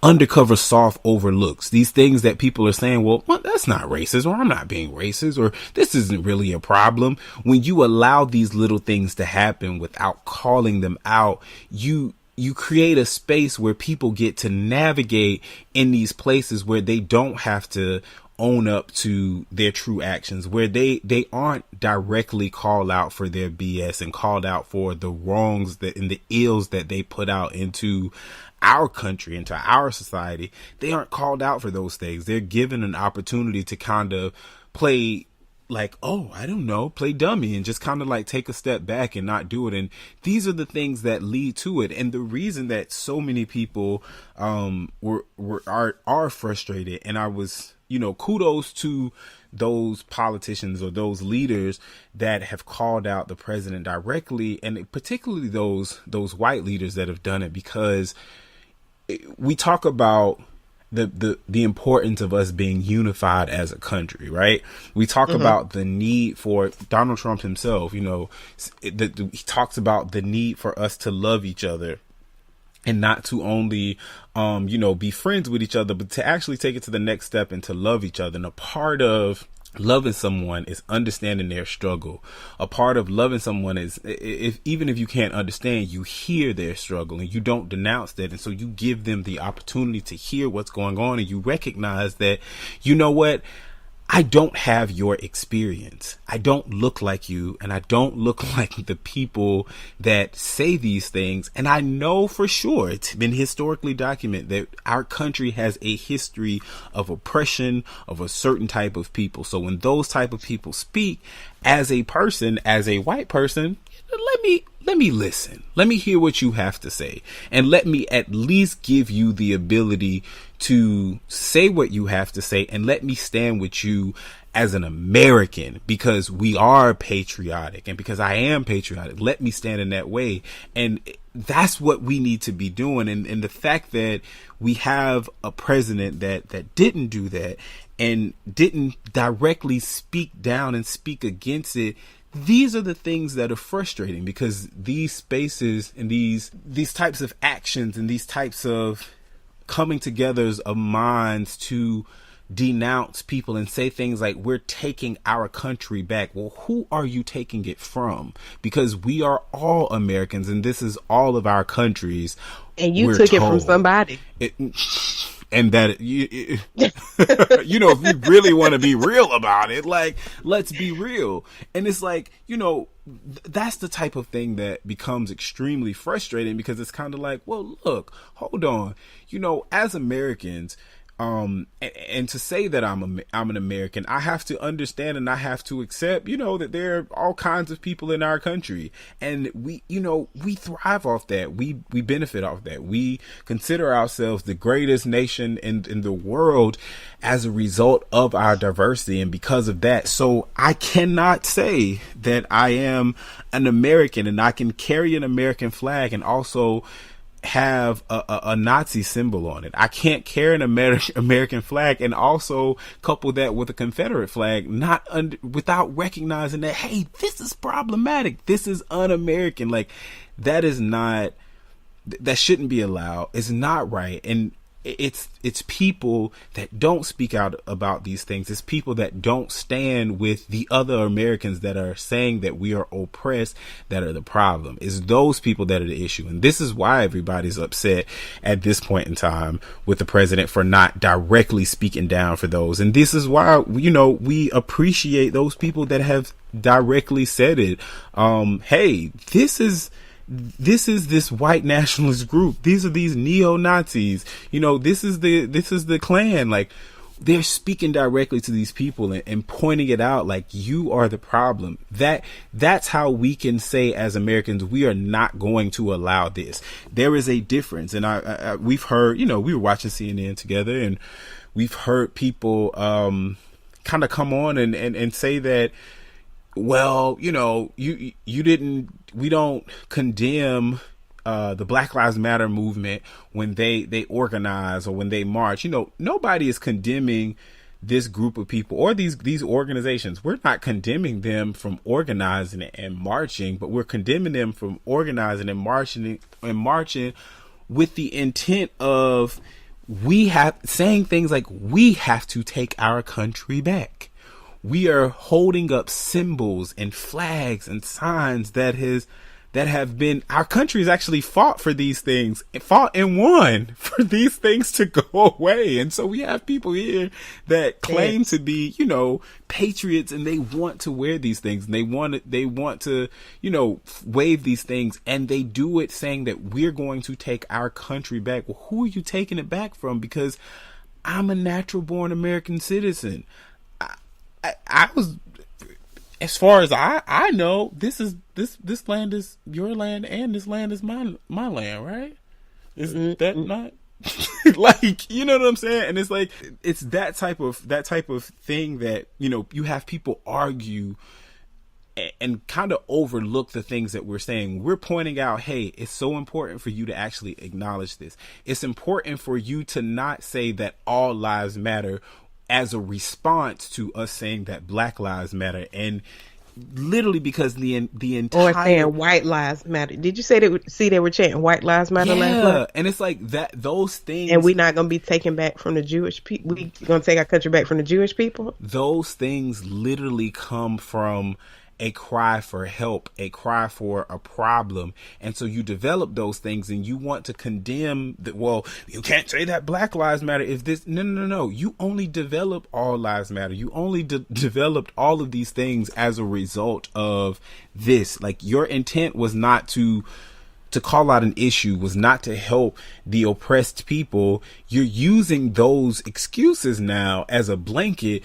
undercover soft overlooks, these things that people are saying, well, that's not racist, or I'm not being racist, or this isn't really a problem. When you allow these little things to happen without calling them out, you create a space where people get to navigate in these places where they don't have to own up to their true actions, where they aren't directly called out for their BS and called out for the wrongs and the ills that they put out into our country, into our society. They aren't called out for those things. They're given an opportunity to kind of play play dummy and just kind of take a step back and not do it. And these are the things that lead to it. And the reason that so many people are frustrated, and I was, kudos to those politicians or those leaders that have called out the president directly, and particularly those white leaders that have done it, because we talk about the importance of us being unified as a country, right? We talk about the need for Donald Trump himself, he talks about the need for us to love each other, and not to only, be friends with each other, but to actually take it to the next step and to love each other. And a part of loving someone is understanding their struggle. A part of loving someone is, even if you can't understand, you hear their struggle and you don't denounce that. And so you give them the opportunity to hear what's going on, and you recognize that, you know what? I don't have your experience. I don't look like you, and I don't look like the people that say these things. And I know for sure, it's been historically documented, that our country has a history of oppression of a certain type of people. So when those type of people speak, as a person, as a white person, let me listen. Let me hear what you have to say, and let me at least give you the ability to say what you have to say, and let me stand with you as an American, because we are patriotic, and because I am patriotic. Let me stand in that way. And that's what we need to be doing. And the fact that we have a president that didn't do that and didn't directly speak down and speak against it, these are the things that are frustrating, because these spaces and these types of actions and these types of coming together of minds to denounce people and say things like, we're taking our country back. Well, who are you taking it from? Because we are all Americans, and this is all of our countries. And you took it from somebody. And that you know, if we really want to be real about it, like, let's be real. And it's like, you know, that's the type of thing that becomes extremely frustrating, because it's kind of like, well, look, hold on, you know, as Americans, and to say that I'm an American, I have to understand and I have to accept, you know, that there are all kinds of people in our country, and we, you know, we thrive off that. We benefit off that. We consider ourselves the greatest nation in the world as a result of our diversity, and because of that. So I cannot say that I am an American and I can carry an American flag and also have a Nazi symbol on it. I can't carry an American flag and also couple that with a Confederate flag, without recognizing that, hey, this is problematic. This is un-American. Like, that shouldn't be allowed. It's not right. And it's people that don't speak out about these things. It's people that don't stand with the other Americans that are saying that we are oppressed that are the problem. It's those people that are the issue. And this is why everybody's upset at this point in time with the president for not directly speaking down for those. And this is why, you know, we appreciate those people that have directly said it. Hey, this is this white nationalist group. These are these neo-Nazis. You know, this is the Klan. Like, they're speaking directly to these people and pointing it out, like, you are the problem. That's how we can say as Americans, we are not going to allow this. There is a difference. And we've heard, you know, we were watching CNN together, and we've heard people kind of come on and say that, well, you know, we don't condemn the Black Lives Matter movement when they organize or when they march. You know, nobody is condemning this group of people or these organizations. We're not condemning them from organizing and marching, but we're condemning them from organizing and marching with the intent of saying things like, we have to take our country back. We are holding up symbols and flags and signs that have been, our country has actually fought for these things, fought and won for these things to go away. And so we have people here that claim to be, you know, patriots, and they want to wear these things, and they want to, you know, wave these things, and they do it saying that we're going to take our country back. Well, who are you taking it back from? Because I'm a natural born American citizen. I was, as far as I know, this land is your land, and this land is my land, right? Is that not like, you know what I'm saying? And it's like, it's that type of thing that, you know, you have people argue and kind of overlook the things that we're saying. We're pointing out, hey, it's so important for you to actually acknowledge this. It's important for you to not say that all lives matter as a response to us saying that Black Lives Matter, and literally because the entire, or saying white lives matter. Did you say they were chanting white lives matter last night? And it's like that, those things, and we're not going to be taken back from the Jewish people. We going to take our country back from the Jewish people. Those things literally come from a cry for help, a cry for a problem. And so you develop those things, and you want to condemn that, well, you can't say that Black Lives Matter if this, no. You only develop all lives matter. You only developed all of these things as a result of this. Like, your intent was not to call out an issue, was not to help the oppressed people. You're using those excuses now as a blanket,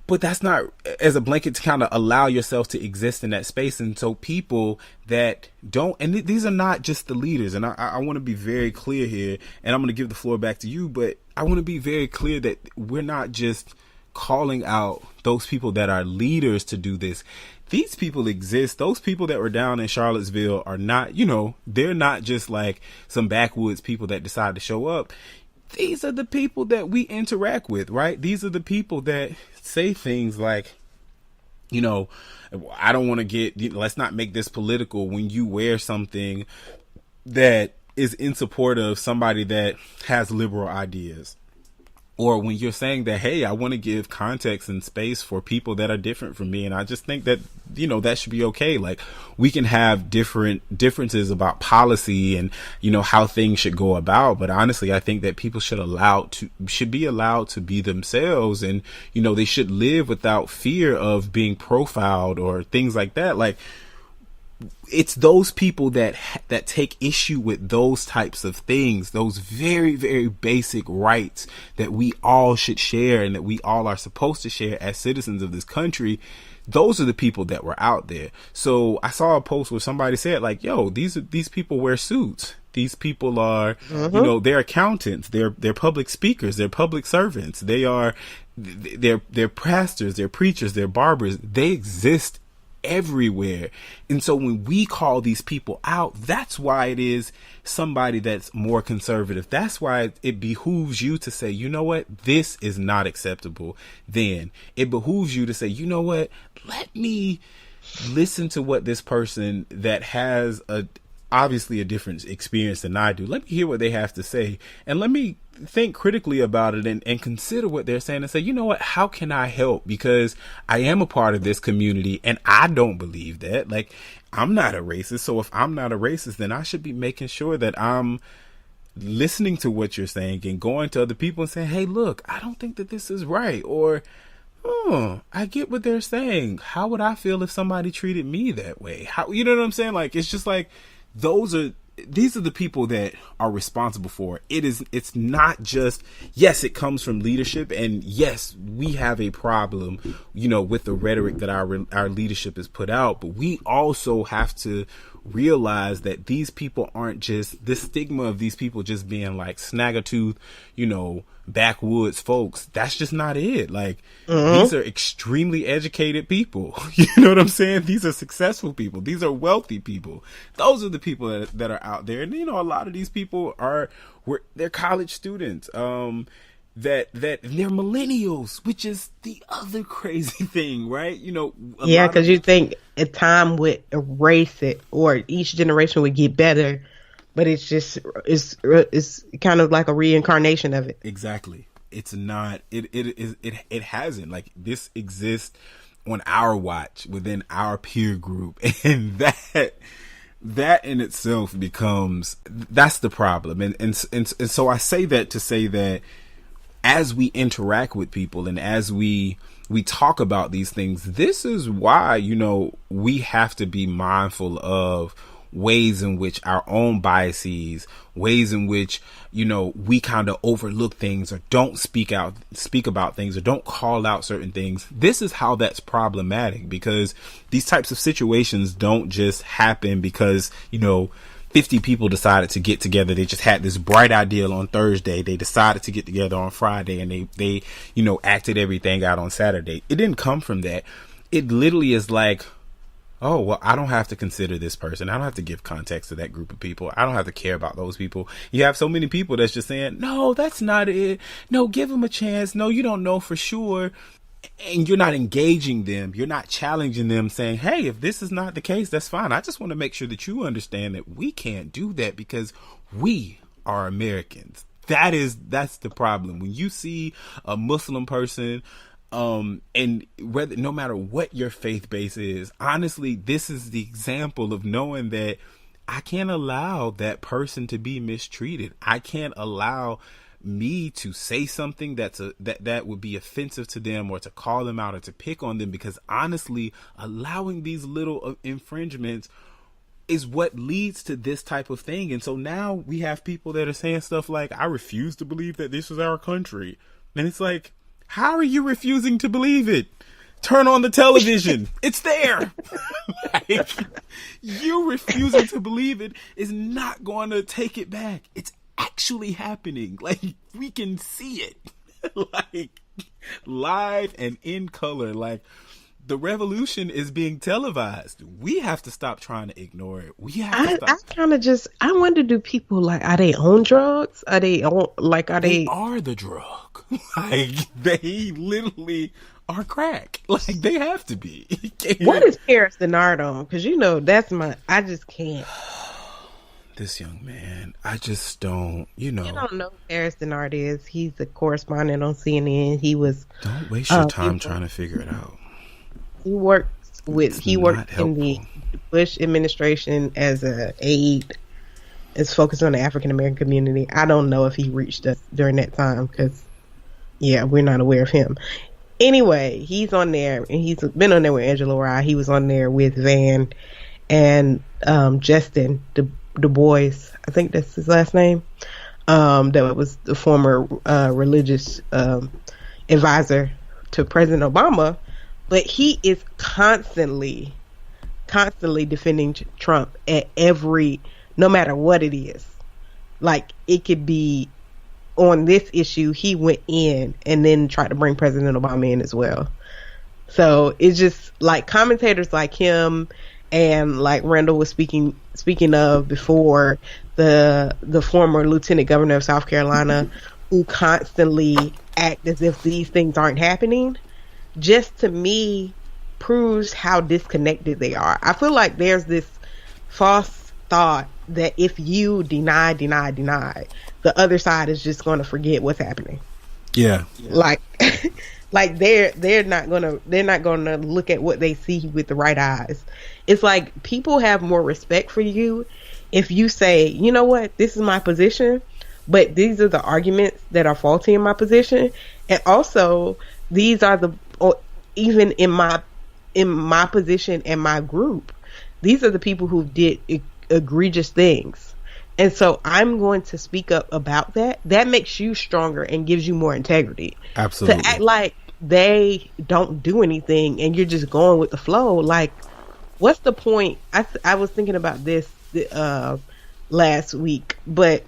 but that's not as a blanket to kind of allow yourself to exist in that space. And so people that don't, and these are not just the leaders, and I want to be very clear here, and I'm going to give the floor back to you, but I want to be very clear that we're not just calling out those people that are leaders to do this. These people exist. Those people that were down in Charlottesville are not, you know, they're not just like some backwoods people that decide to show up. These are the people that we interact with, right? These are the people that say things like, you know, I don't want to get, let's not make this political when you wear something that is in support of somebody that has liberal ideas, or when you're saying that, hey, I want to give context and space for people that are different from me. And I just think that, you know, that should be okay. Like, we can have differences about policy and, you know, how things should go about. But honestly, I think that people should be allowed to be themselves. And, you know, they should live without fear of being profiled or things like that. Like, it's those people that take issue with those types of things, those very, very basic rights that we all should share and that we all are supposed to share as citizens of this country. Those are the people that were out there. So I saw a post where somebody said, like, yo, these people wear suits. These people are, you know, they're accountants, they're public speakers, they're public servants, they're pastors, they're preachers, they're barbers. They exist everywhere. And so when we call these people out, that's why it is somebody that's more conservative. That's why it behooves you to say, you know what, this is not acceptable. Then it behooves you to say, you know what, let me listen to what this person that has obviously a different experience than I do, let me hear what they have to say, and let me think critically about it and consider what they're saying and say, you know what, how can I help? Because I am a part of this community and I don't believe that. Like, I'm not a racist. So if I'm not a racist, then I should be making sure that I'm listening to what you're saying and going to other people and saying, hey, look, I don't think that this is right. Or, I get what they're saying. How would I feel if somebody treated me that way? How, you know what I'm saying? Like, it's just like, these are the people that are responsible for it. It's not just, yes, it comes from leadership, and yes, we have a problem, you know, with the rhetoric that our leadership has put out, but we also have to realize that these people aren't just, this stigma of these people just being like snaggertooth, you know, backwoods folks. That's just not it. Like, these are extremely educated people. You know what I'm saying? These are successful people. These are wealthy people. Those are the people that are out there. And, you know, a lot of these people they're college students. That they're millennials, which is the other crazy thing, right? You know, yeah, because you think a time would erase it, or each generation would get better, but it's just it's kind of like a reincarnation of it. Exactly. It's not. It hasn't. Like, this exists on our watch within our peer group, and that in itself that's the problem. And so I say that to say that, as we interact with people and as we talk about these things, this is why, you know, we have to be mindful of ways in which our own biases, ways in which, you know, we kind of overlook things or don't speak about things or don't call out certain things. This is how that's problematic, because these types of situations don't just happen because, you know, 50 people decided to get together. They just had this bright idea on Thursday. They decided to get together on Friday, and they, you know, acted everything out on Saturday. It didn't come from that. It literally is like, oh, well, I don't have to consider this person. I don't have to give context to that group of people. I don't have to care about those people. You have so many people that's just saying, no, that's not it. No, give them a chance. No, you don't know for sure. And you're not engaging them. You're not challenging them, saying, hey, if this is not the case, that's fine. I just want to make sure that you understand that we can't do that because we are Americans. That's the problem. When you see a Muslim person, and whether, no matter what your faith base is, honestly, this is the example of knowing that I can't allow that person to be mistreated. I can't allow me to say something that would be offensive to them, or to call them out, or to pick on them, because honestly, allowing these little infringements is what leads to this type of thing. And so now we have people that are saying stuff like, I refuse to believe that this is our country. And it's like, how are you refusing to believe it? Turn on the television. It's there. Like, you refusing to believe it is not going to take it back. It's actually happening. Like, we can see it. Like, live and in color. Like, the revolution is being televised. We have to stop trying to ignore it. We have to stop. I wonder, do people, like, are they on drugs? They are the drug. Like, they literally are crack. Like, they have to be. What is Paris Denard on? Because, you know, I just can't. this young man, I just don't, You don't know who Paris Denard is. He's a correspondent on CNN. He was. Don't waste your time trying to figure it out. He worked in the helpful. Bush administration as a aide. It's focused on the African American community. I don't know if he reached us during that time because, yeah, we're not aware of him. Anyway, he's on there, and he's been on there with Angela Rye. He was on there with Van and Justin Du Bois. I think that's his last name. That was the former religious advisor to President Obama. But he is constantly defending Trump at no matter what it is. Like, it could be on this issue, he went in and then tried to bring President Obama in as well. So it's just like commentators like him and like Randall was speaking of before, the former lieutenant governor of South Carolina, who constantly act as if these things aren't happening, just to me proves how disconnected they are. I feel like there's this false thought that if you deny, the other side is just going to forget what's happening. Yeah. Like they're not gonna look at what they see with the right eyes. It's like people have more respect for you if you say, you know what, this is my position, but these are the arguments that are faulty in my position, and also these are even in my position and my group, these are the people who did egregious things. And so I'm going to speak up about that. That makes you stronger and gives you more integrity. Absolutely. To act like they don't do anything and you're just going with the flow, like, what's the point? I was thinking about this last week, but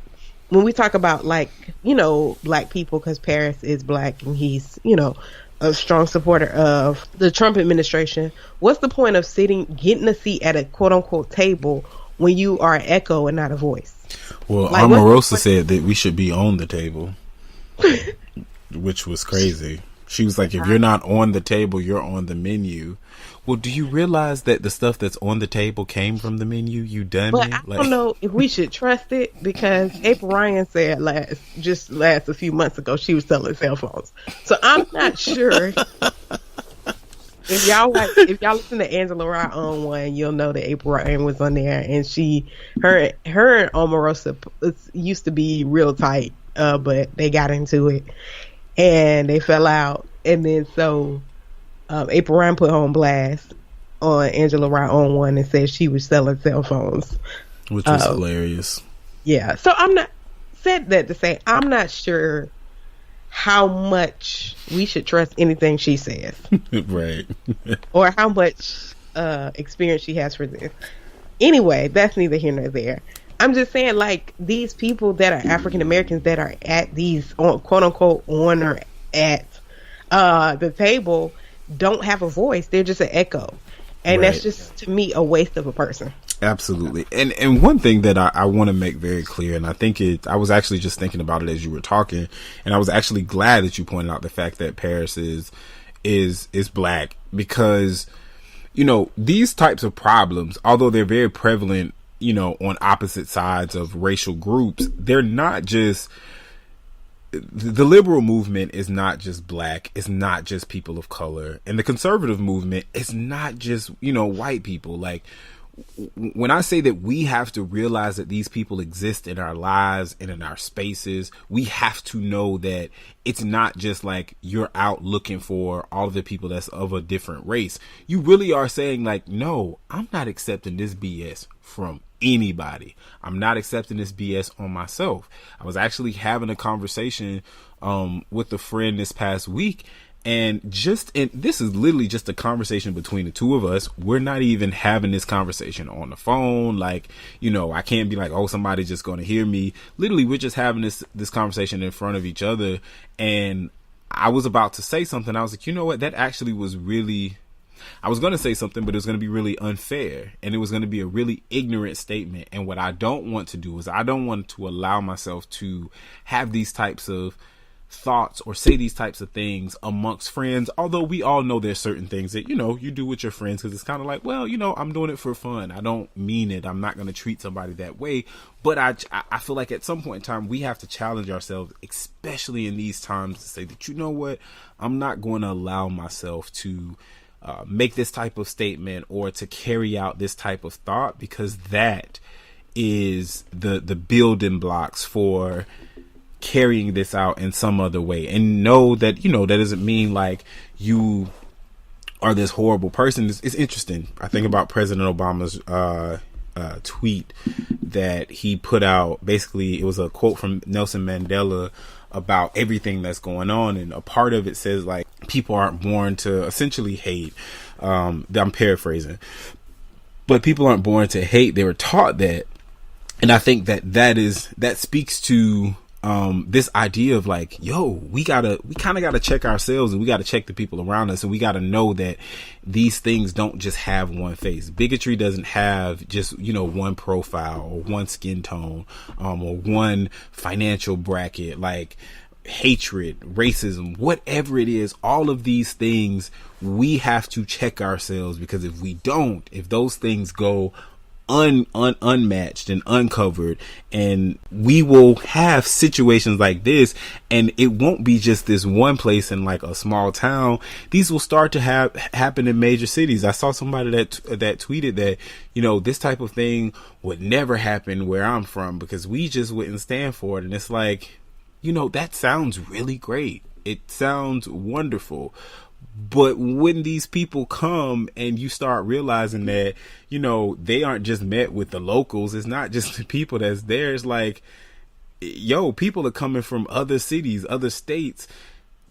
when we talk about, like, you know, black people, because Paris is black and he's, you know, a strong supporter of the Trump administration, what's the point of getting a seat at a quote unquote table when you are an echo and not a voice? Well, like, Omarosa said that we should be on the table, which was crazy. She was like, if you're not on the table, you're on the menu. Well, do you realize that the stuff that's on the table came from the menu, you dummy? But I don't know if we should trust it, because April Ryan said last a few months ago she was selling cell phones. So I'm not sure. If y'all listen to Angela Rye on one, you'll know that April Ryan was on there, and her and Omarosa used to be real tight, but they got into it and they fell out, and then so April Ryan put her on blast on Angela Rye on one and said she was selling cell phones, which was hilarious. Yeah, so I'm not sure how much we should trust anything she says. Right. Or how much experience she has for this. Anyway, that's neither here nor there. I'm just saying, like, these people that are African Americans that are at these quote unquote on or at the table don't have a voice. They're just an echo. And right. That's just, to me, a waste of a person. Absolutely. And one thing that I want to make very clear, and I think I was actually just thinking about it as you were talking, and I was actually glad that you pointed out the fact that Paris is black, because, you know, these types of problems, although they're very prevalent, you know, on opposite sides of racial groups, they're not just, the liberal movement is not just black, it's not just people of color, and the conservative movement is not just, you know, white people. Like, when I say that we have to realize that these people exist in our lives and in our spaces, we have to know that it's not just like you're out looking for all of the people that's of a different race. You really are saying, like, no, I'm not accepting this BS from anybody. I'm not accepting this BS on myself. I was actually having a conversation with a friend this past week, and this is literally just a conversation between the two of us. We're not even having this conversation on the phone. Like, you know, I can't be like, oh, somebody's just going to hear me. Literally, we're just having this conversation in front of each other. And I was about to say something. I was like, you know what? That actually was really, I was going to say something, but it was going to be really unfair. And it was going to be a really ignorant statement. And what I don't want to do is I don't want to allow myself to have these types of thoughts or say these types of things amongst friends, although we all know there's certain things that, you know, you do with your friends because it's kind of like, well, you know, I'm doing it for fun. I don't mean it. I'm not going to treat somebody that way. But I feel like at some point in time, we have to challenge ourselves, especially in these times, to say that, you know what, I'm not going to allow myself to make this type of statement or to carry out this type of thought, because that is the building blocks for carrying this out in some other way. And know that, you know, that doesn't mean like you are this horrible person. It's interesting. I think about President Obama's tweet that he put out. Basically, it was a quote from Nelson Mandela about everything that's going on, and a part of it says like people aren't born to essentially hate. I'm paraphrasing, but people aren't born to hate. They were taught that. And I think that speaks to this idea of like, yo, we kind of gotta check ourselves, and we gotta check the people around us, and we gotta know that these things don't just have one face. Bigotry doesn't have just, you know, one profile or one skin tone, or one financial bracket. Like hatred, racism, whatever it is, all of these things, we have to check ourselves, because if we don't, if those things go unmatched and uncovered, and we will have situations like this, and it won't be just this one place in like a small town. These will start to happen in major cities. I saw somebody that tweeted that, you know, this type of thing would never happen where I'm from because we just wouldn't stand for it. And it's like, you know, that sounds really great. It sounds wonderful. But when these people come and you start realizing that, you know, they aren't just met with the locals, it's not just the people that's there. It's like, yo, people are coming from other cities, other states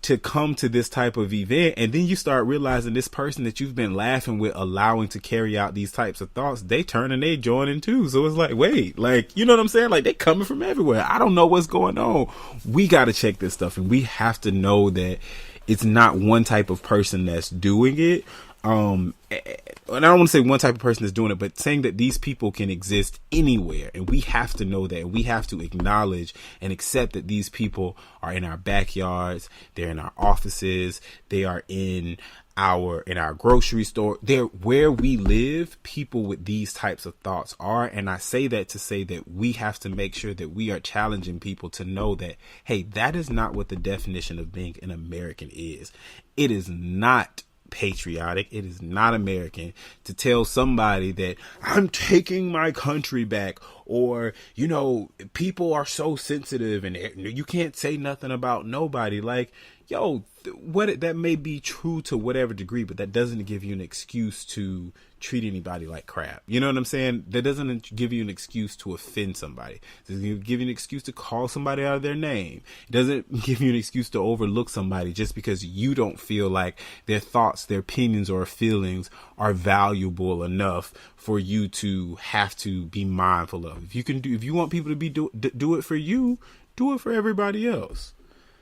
to come to this type of event. And then you start realizing this person that you've been laughing with, allowing to carry out these types of thoughts, they turn and they joining too. So it's like, wait, like, you know what I'm saying? Like, they coming from everywhere. I don't know what's going on. We got to check this stuff, and we have to know that it's not one type of person that's doing it. And I don't want to say one type of person that's doing it, but saying that these people can exist anywhere. And we have to know that. And we have to acknowledge and accept that these people are in our backyards. They're in our offices. They are in our grocery store. They're where we live. People with these types of thoughts are. And I say that to say that we have to make sure that we are challenging people to know that, hey, that is not what the definition of being an American is. It is not patriotic. It is not American to tell somebody that I'm taking my country back, or, you know, people are so sensitive and you can't say nothing about nobody. Like, yo, that may be true to whatever degree, but that doesn't give you an excuse to treat anybody like crap. You know what I'm saying? That doesn't give you an excuse to offend somebody. It doesn't give you an excuse to call somebody out of their name. It doesn't give you an excuse to overlook somebody just because you don't feel like their thoughts, their opinions, or feelings are valuable enough for you to have to be mindful of. If you want people to do it for you, do it for everybody else.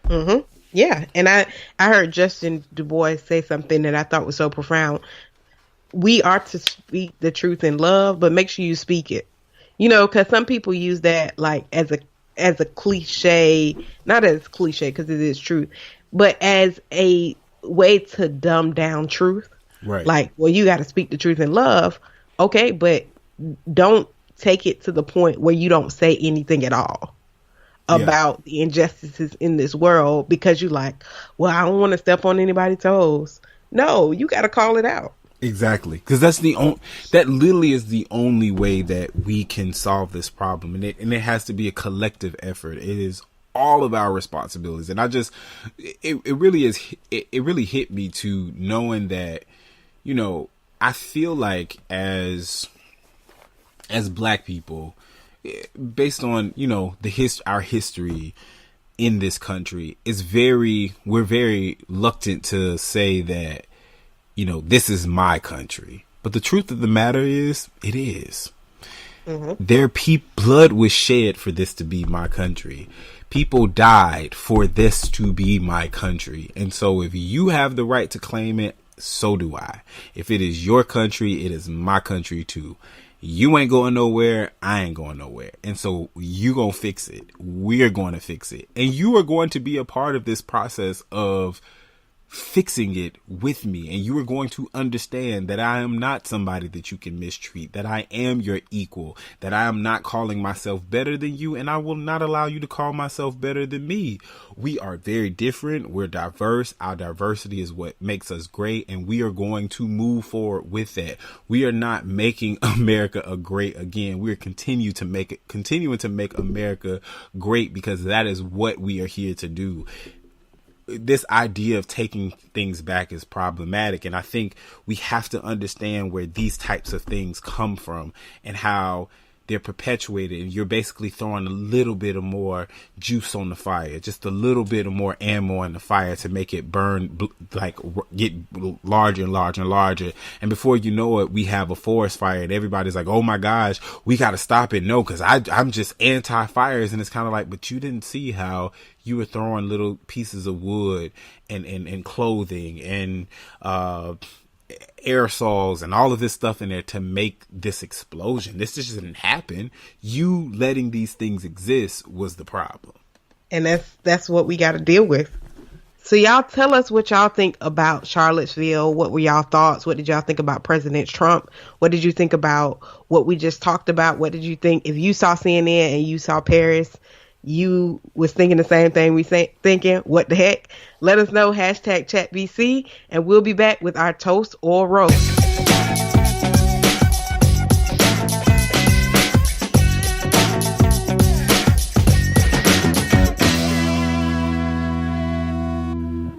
Mm-hmm. Yeah. And I heard Justin Du Bois say something that I thought was so profound. We are to speak the truth in love, but make sure you speak it. You know, because some people use that like as a cliche, not as cliche because it is truth, but as a way to dumb down truth. Right. Like, well, you got to speak the truth in love. Okay, but don't take it to the point where you don't say anything at all about the injustices in this world because you like, well, I don't want to step on anybody's toes. No, you got to call it out. Exactly, because that literally is the only way that we can solve this problem, and it has to be a collective effort. It is all of our responsibilities, and it really hit me to knowing that, you know, I feel like as Black people, based on, you know, our history in this country, we're very reluctant to say that, you know, this is my country. But the truth of the matter is, it is. Mm-hmm. Blood was shed for this to be my country. People died for this to be my country. And so if you have the right to claim it, so do I. If it is your country, it is my country too. You ain't going nowhere. I ain't going nowhere. And so you gonna fix it. We're going to fix it. And you are going to be a part of this process of fixing it with me. And you are going to understand that I am not somebody that you can mistreat, that I am your equal, that I am not calling myself better than you, and I will not allow you to call myself better than me. We are very different. We're diverse. Our diversity is what makes us great, and we are going to move forward with that. We are not making America a great again. We are continuing to make America great, because that is what we are here to do. This idea of taking things back is problematic, and I think we have to understand where these types of things come from and how they're perpetuated. And you're basically throwing a little bit of more juice on the fire, just a little bit of more ammo in the fire to make it burn, like get larger and larger and larger. And before you know it, we have a forest fire, and everybody's like, oh my gosh, we got to stop it. No, because I'm just anti-fires. And it's kind of like, but you didn't see how you were throwing little pieces of wood and clothing and aerosols and all of this stuff in there to make this explosion. This just didn't happen. You letting these things exist was the problem. And that's what we got to deal with. So y'all tell us what y'all think about Charlottesville. What were y'all thoughts? What did y'all think about President Trump? What did you think about what we just talked about? What did you think if you saw CNN and you saw Paris? You was thinking the same thing thinking, what the heck? Let us know, #ChatBC, and we'll be back with our toast or roast.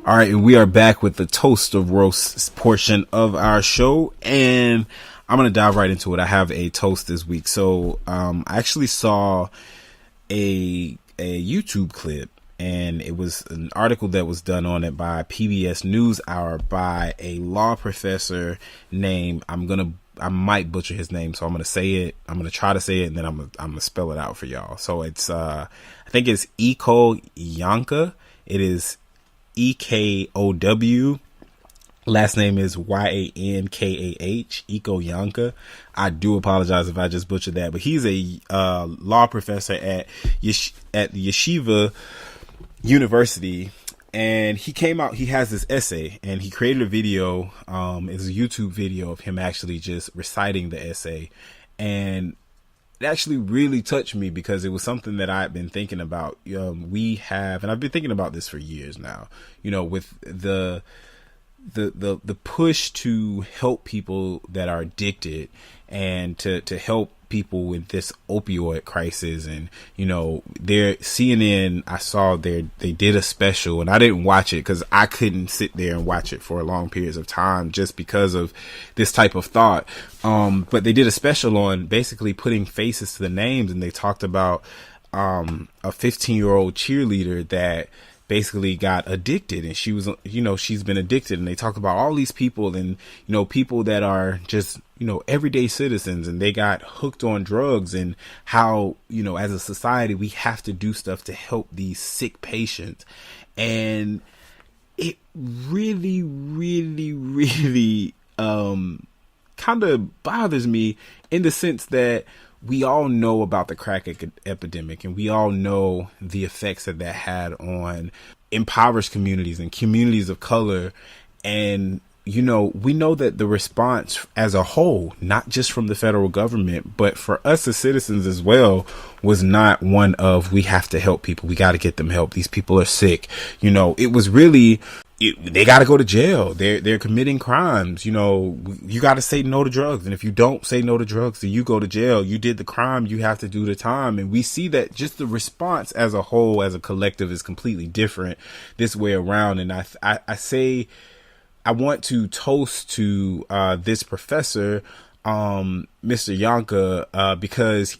All right, and we are back with the toast of roast portion of our show, and I'm going to dive right into it. I have a toast this week. So I actually saw a YouTube clip, and it was an article that was done on it by PBS NewsHour by a law professor named, I might butcher his name, so I'm going to say it. I'm going to try to say it, and then I'm going to spell it out for y'all. So it's, I think it's Iko Yanka. It is EKOW. Last name is YANKAH, Iko Yanka. I do apologize if I just butchered that, but he's a law professor at the Yeshiva University, and he came out. He has this essay, and he created a video. It's a YouTube video of him actually just reciting the essay, and it actually really touched me because it was something that I had been thinking about. We have, and I've been thinking about this for years now. You know, with the push to help people that are addicted and to help people with this opioid crisis. And, you know, CNN, I saw they did a special, and I didn't watch it because I couldn't sit there and watch it for long periods of time just because of this type of thought. But they did a special on basically putting faces to the names, and they talked about a 15-year-old cheerleader that basically got addicted, and she was, you know, she's been addicted, and they talk about all these people, and, you know, people that are just, you know, everyday citizens, and they got hooked on drugs, and how, you know, as a society we have to do stuff to help these sick patients. And it really kind of bothers me in the sense that we all know about the crack epidemic, and we all know the effects that had on impoverished communities and communities of color. And, you know, we know that the response as a whole, not just from the federal government, but for us as citizens as well, was not one of, we have to help people. We got to get them help. These people are sick. You know, it was really, they got to go to jail. They're committing crimes. You know, you got to say no to drugs. And if you don't say no to drugs, then you go to jail. You did the crime. You have to do the time. And we see that just the response as a whole, as a collective, is completely different this way around. And I say, I want to toast to this professor, Mr. Yanka, because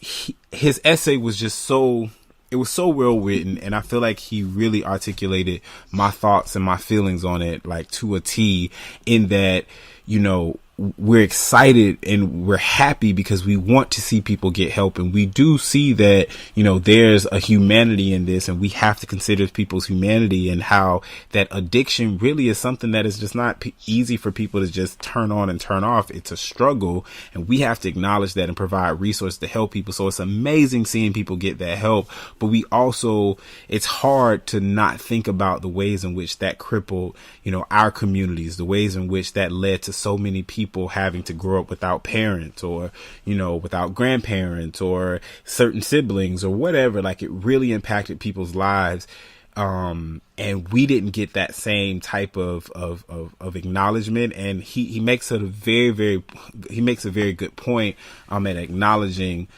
his essay was just so, it was so well written, and I feel like he really articulated my thoughts and my feelings on it, like to a T, in that, you know, we're excited and we're happy because we want to see people get help. And we do see that, you know, there's a humanity in this, and we have to consider people's humanity and how that addiction really is something that is just not easy for people to just turn on and turn off. It's a struggle, and we have to acknowledge that and provide resources to help people. So it's amazing seeing people get that help, but we also, it's hard to not think about the ways in which that crippled, you know, our communities, the ways in which that led to so many people having to grow up without parents, or, you know, without grandparents or certain siblings or whatever. Like, it really impacted people's lives. And we didn't get that same type of acknowledgement. And he makes it a he makes a very good point, at acknowledging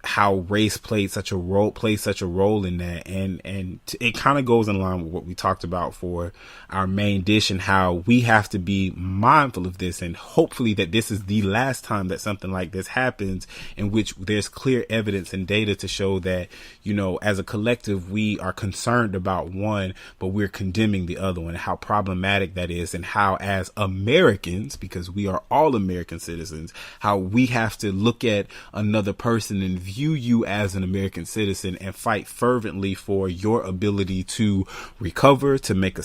how race played such a role in that. And it kind of goes in line with what we talked about for our main dish, and how we have to be mindful of this. And hopefully that this is the last time that something like this happens, in which there's clear evidence and data to show that, you know, as a collective, we are concerned about one, but we're condemning the other one, and how problematic that is, and how as Americans, because we are all American citizens, how we have to look at another person and view you as an American citizen and fight fervently for your ability to recover, to make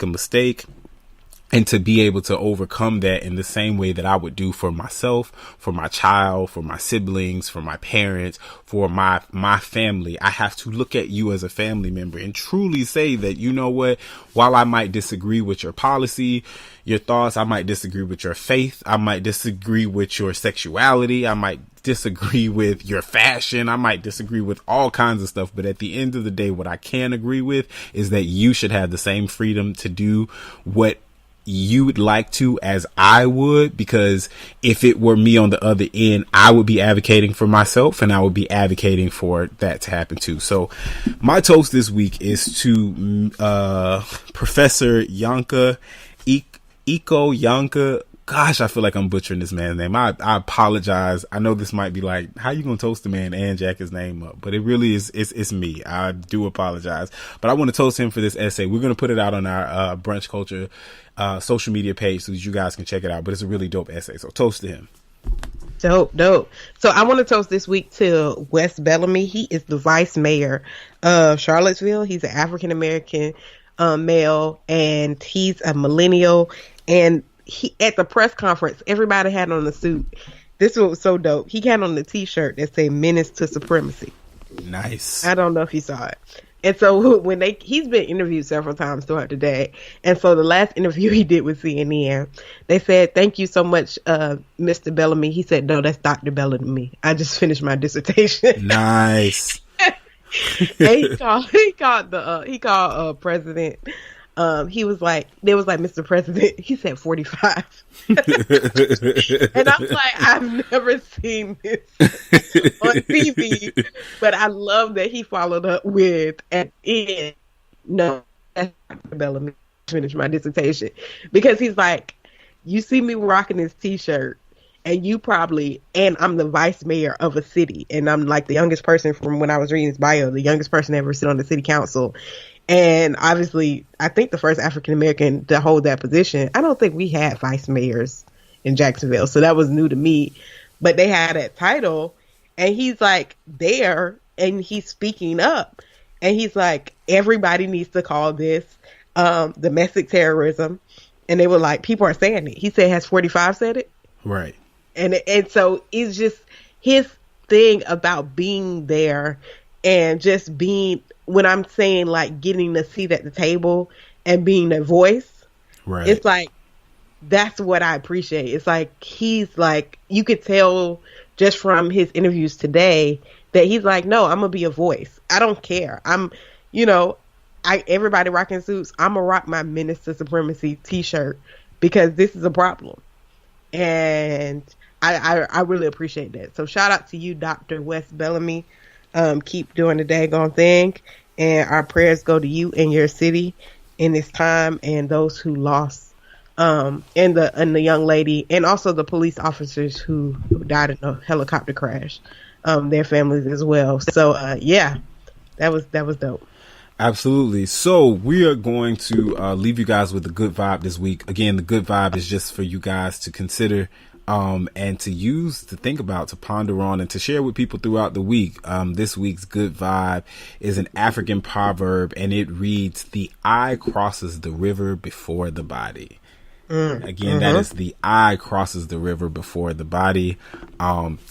a mistake, and to be able to overcome that in the same way that I would do for myself, for my child, for my siblings, for my parents, for my family. I have to look at you as a family member and truly say that, you know what, while I might disagree with your policy, your thoughts, I might disagree with your faith, I might disagree with your sexuality, I might disagree with your fashion, I might disagree with all kinds of stuff, but at the end of the day, what I can agree with is that you should have the same freedom to do what you would like to as I would, because if it were me on the other end, I would be advocating for myself, and I would be advocating for that to happen too. So my toast this week is to Professor Iko Yanka. Gosh, I feel like I'm butchering this man's name. I apologize. I know this might be like, how you gonna toast a man and jack his name up? But it really is, it's me. I do apologize. But I want to toast him for this essay. We're going to put it out on our Brunch Culture social media page so that you guys can check it out. But it's a really dope essay. So toast to him. Dope. So I want to toast this week to Wes Bellamy. He is the vice mayor of Charlottesville. He's an African-American male, and he's a millennial. And he, at the press conference, everybody had on a suit. This was so dope. He had on the t-shirt that said "Menace to Supremacy." Nice. I don't know if you saw it. And so when he's been interviewed several times throughout the day. And so the last interview he did with CNN, they said, "Thank you so much, Mr. Bellamy." He said, "No, that's Dr. Bellamy. I just finished my dissertation." Nice. And he called President. He was like, "Mr. President," he said 45. And I was like, I've never seen this on TV, but I love that he followed up with, "At the end, no, that's Dr. Bellamy, finish my dissertation." Because he's like, you see me rocking this t-shirt, and and I'm the vice mayor of a city, and I'm like the youngest person from when I was reading his bio, the youngest person to ever sit on the city council. And obviously, I think the first African-American to hold that position. I don't think we had vice mayors in Jacksonville, so that was new to me. But they had that title, and he's like there, and he's speaking up. And he's like, everybody needs to call this domestic terrorism. And they were like, people are saying it. He said, has 45 said it? Right. And so it's just his thing about being there and just being, when I'm saying like getting a seat at the table and being a voice, right? It's like, that's what I appreciate. It's like, he's like, you could tell just from his interviews today that he's like, no, I'm gonna be a voice. I don't care. Everybody rocking suits. I'm gonna rock my Menace to Supremacy t-shirt because this is a problem. And I really appreciate that. So shout out to you, Dr. Wes Bellamy. Keep doing the daggone thing, and our prayers go to you and your city in this time, and those who lost, and the young lady, and also the police officers who died in a helicopter crash, their families as well. So yeah, that was dope. Absolutely. So we are going to leave you guys with a good vibe this week. Again, the good vibe is just for you guys to consider and to use, to think about, to ponder on, and to share with people throughout the week. This week's good vibe is an African proverb, and it reads, "The eye crosses the river before the body." Again, that is the eye crosses the river before the body.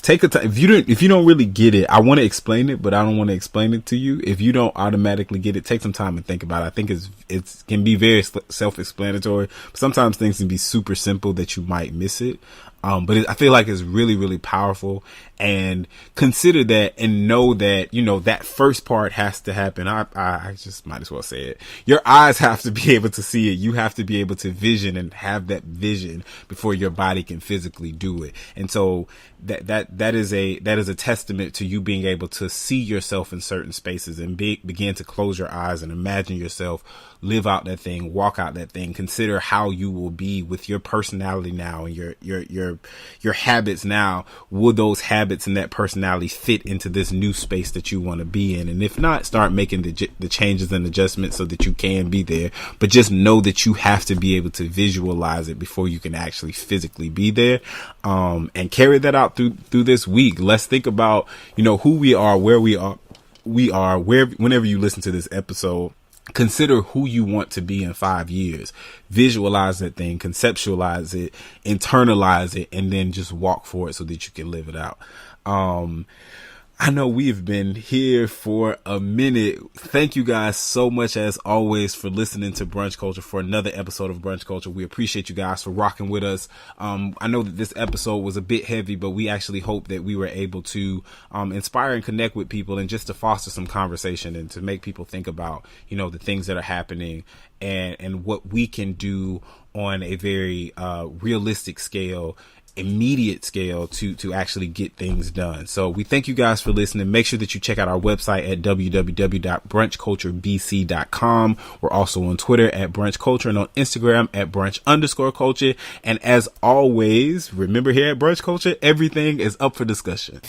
Take a time. If you don't really get it, I want to explain it, but I don't want to explain it to you. If you don't automatically get it, take some time and think about it. I think it can be very self-explanatory. Sometimes things can be super simple that you might miss it. But I feel like it's really, really powerful, and consider that and know that, that first part has to happen. I just might as well say it. Your eyes have to be able to see it. You have to be able to vision and have that vision before your body can physically do it. And so that is a testament to you being able to see yourself in certain spaces and begin to close your eyes and imagine yourself live out that thing, walk out that thing. Consider how you will be with your personality now and your habits now. Will those habits and that personality fit into this new space that you want to be in? And if not, start making the changes and adjustments so that you can be there. But just know that you have to be able to visualize it before you can actually physically be there. And carry that out through this week. Let's think about, who we are, where we are, whenever you listen to this episode. Consider who you want to be in 5 years. Visualize that thing, conceptualize it, internalize it, and then just walk for it so that you can live it out. I know we've been here for a minute. Thank you guys so much, as always, for listening to Brunch Culture, for another episode of Brunch Culture. We appreciate you guys for rocking with us. I know that this episode was a bit heavy, but we actually hope that we were able to inspire and connect with people, and just to foster some conversation and to make people think about, the things that are happening and what we can do on a very realistic scale, immediate scale to actually get things done. So we thank you guys for listening. Make sure that you check out our website at www.brunchculturebc.com. We're also on Twitter at Brunch Culture and on Instagram at Brunch_culture. And as always, remember, here at Brunch Culture, everything is up for discussion.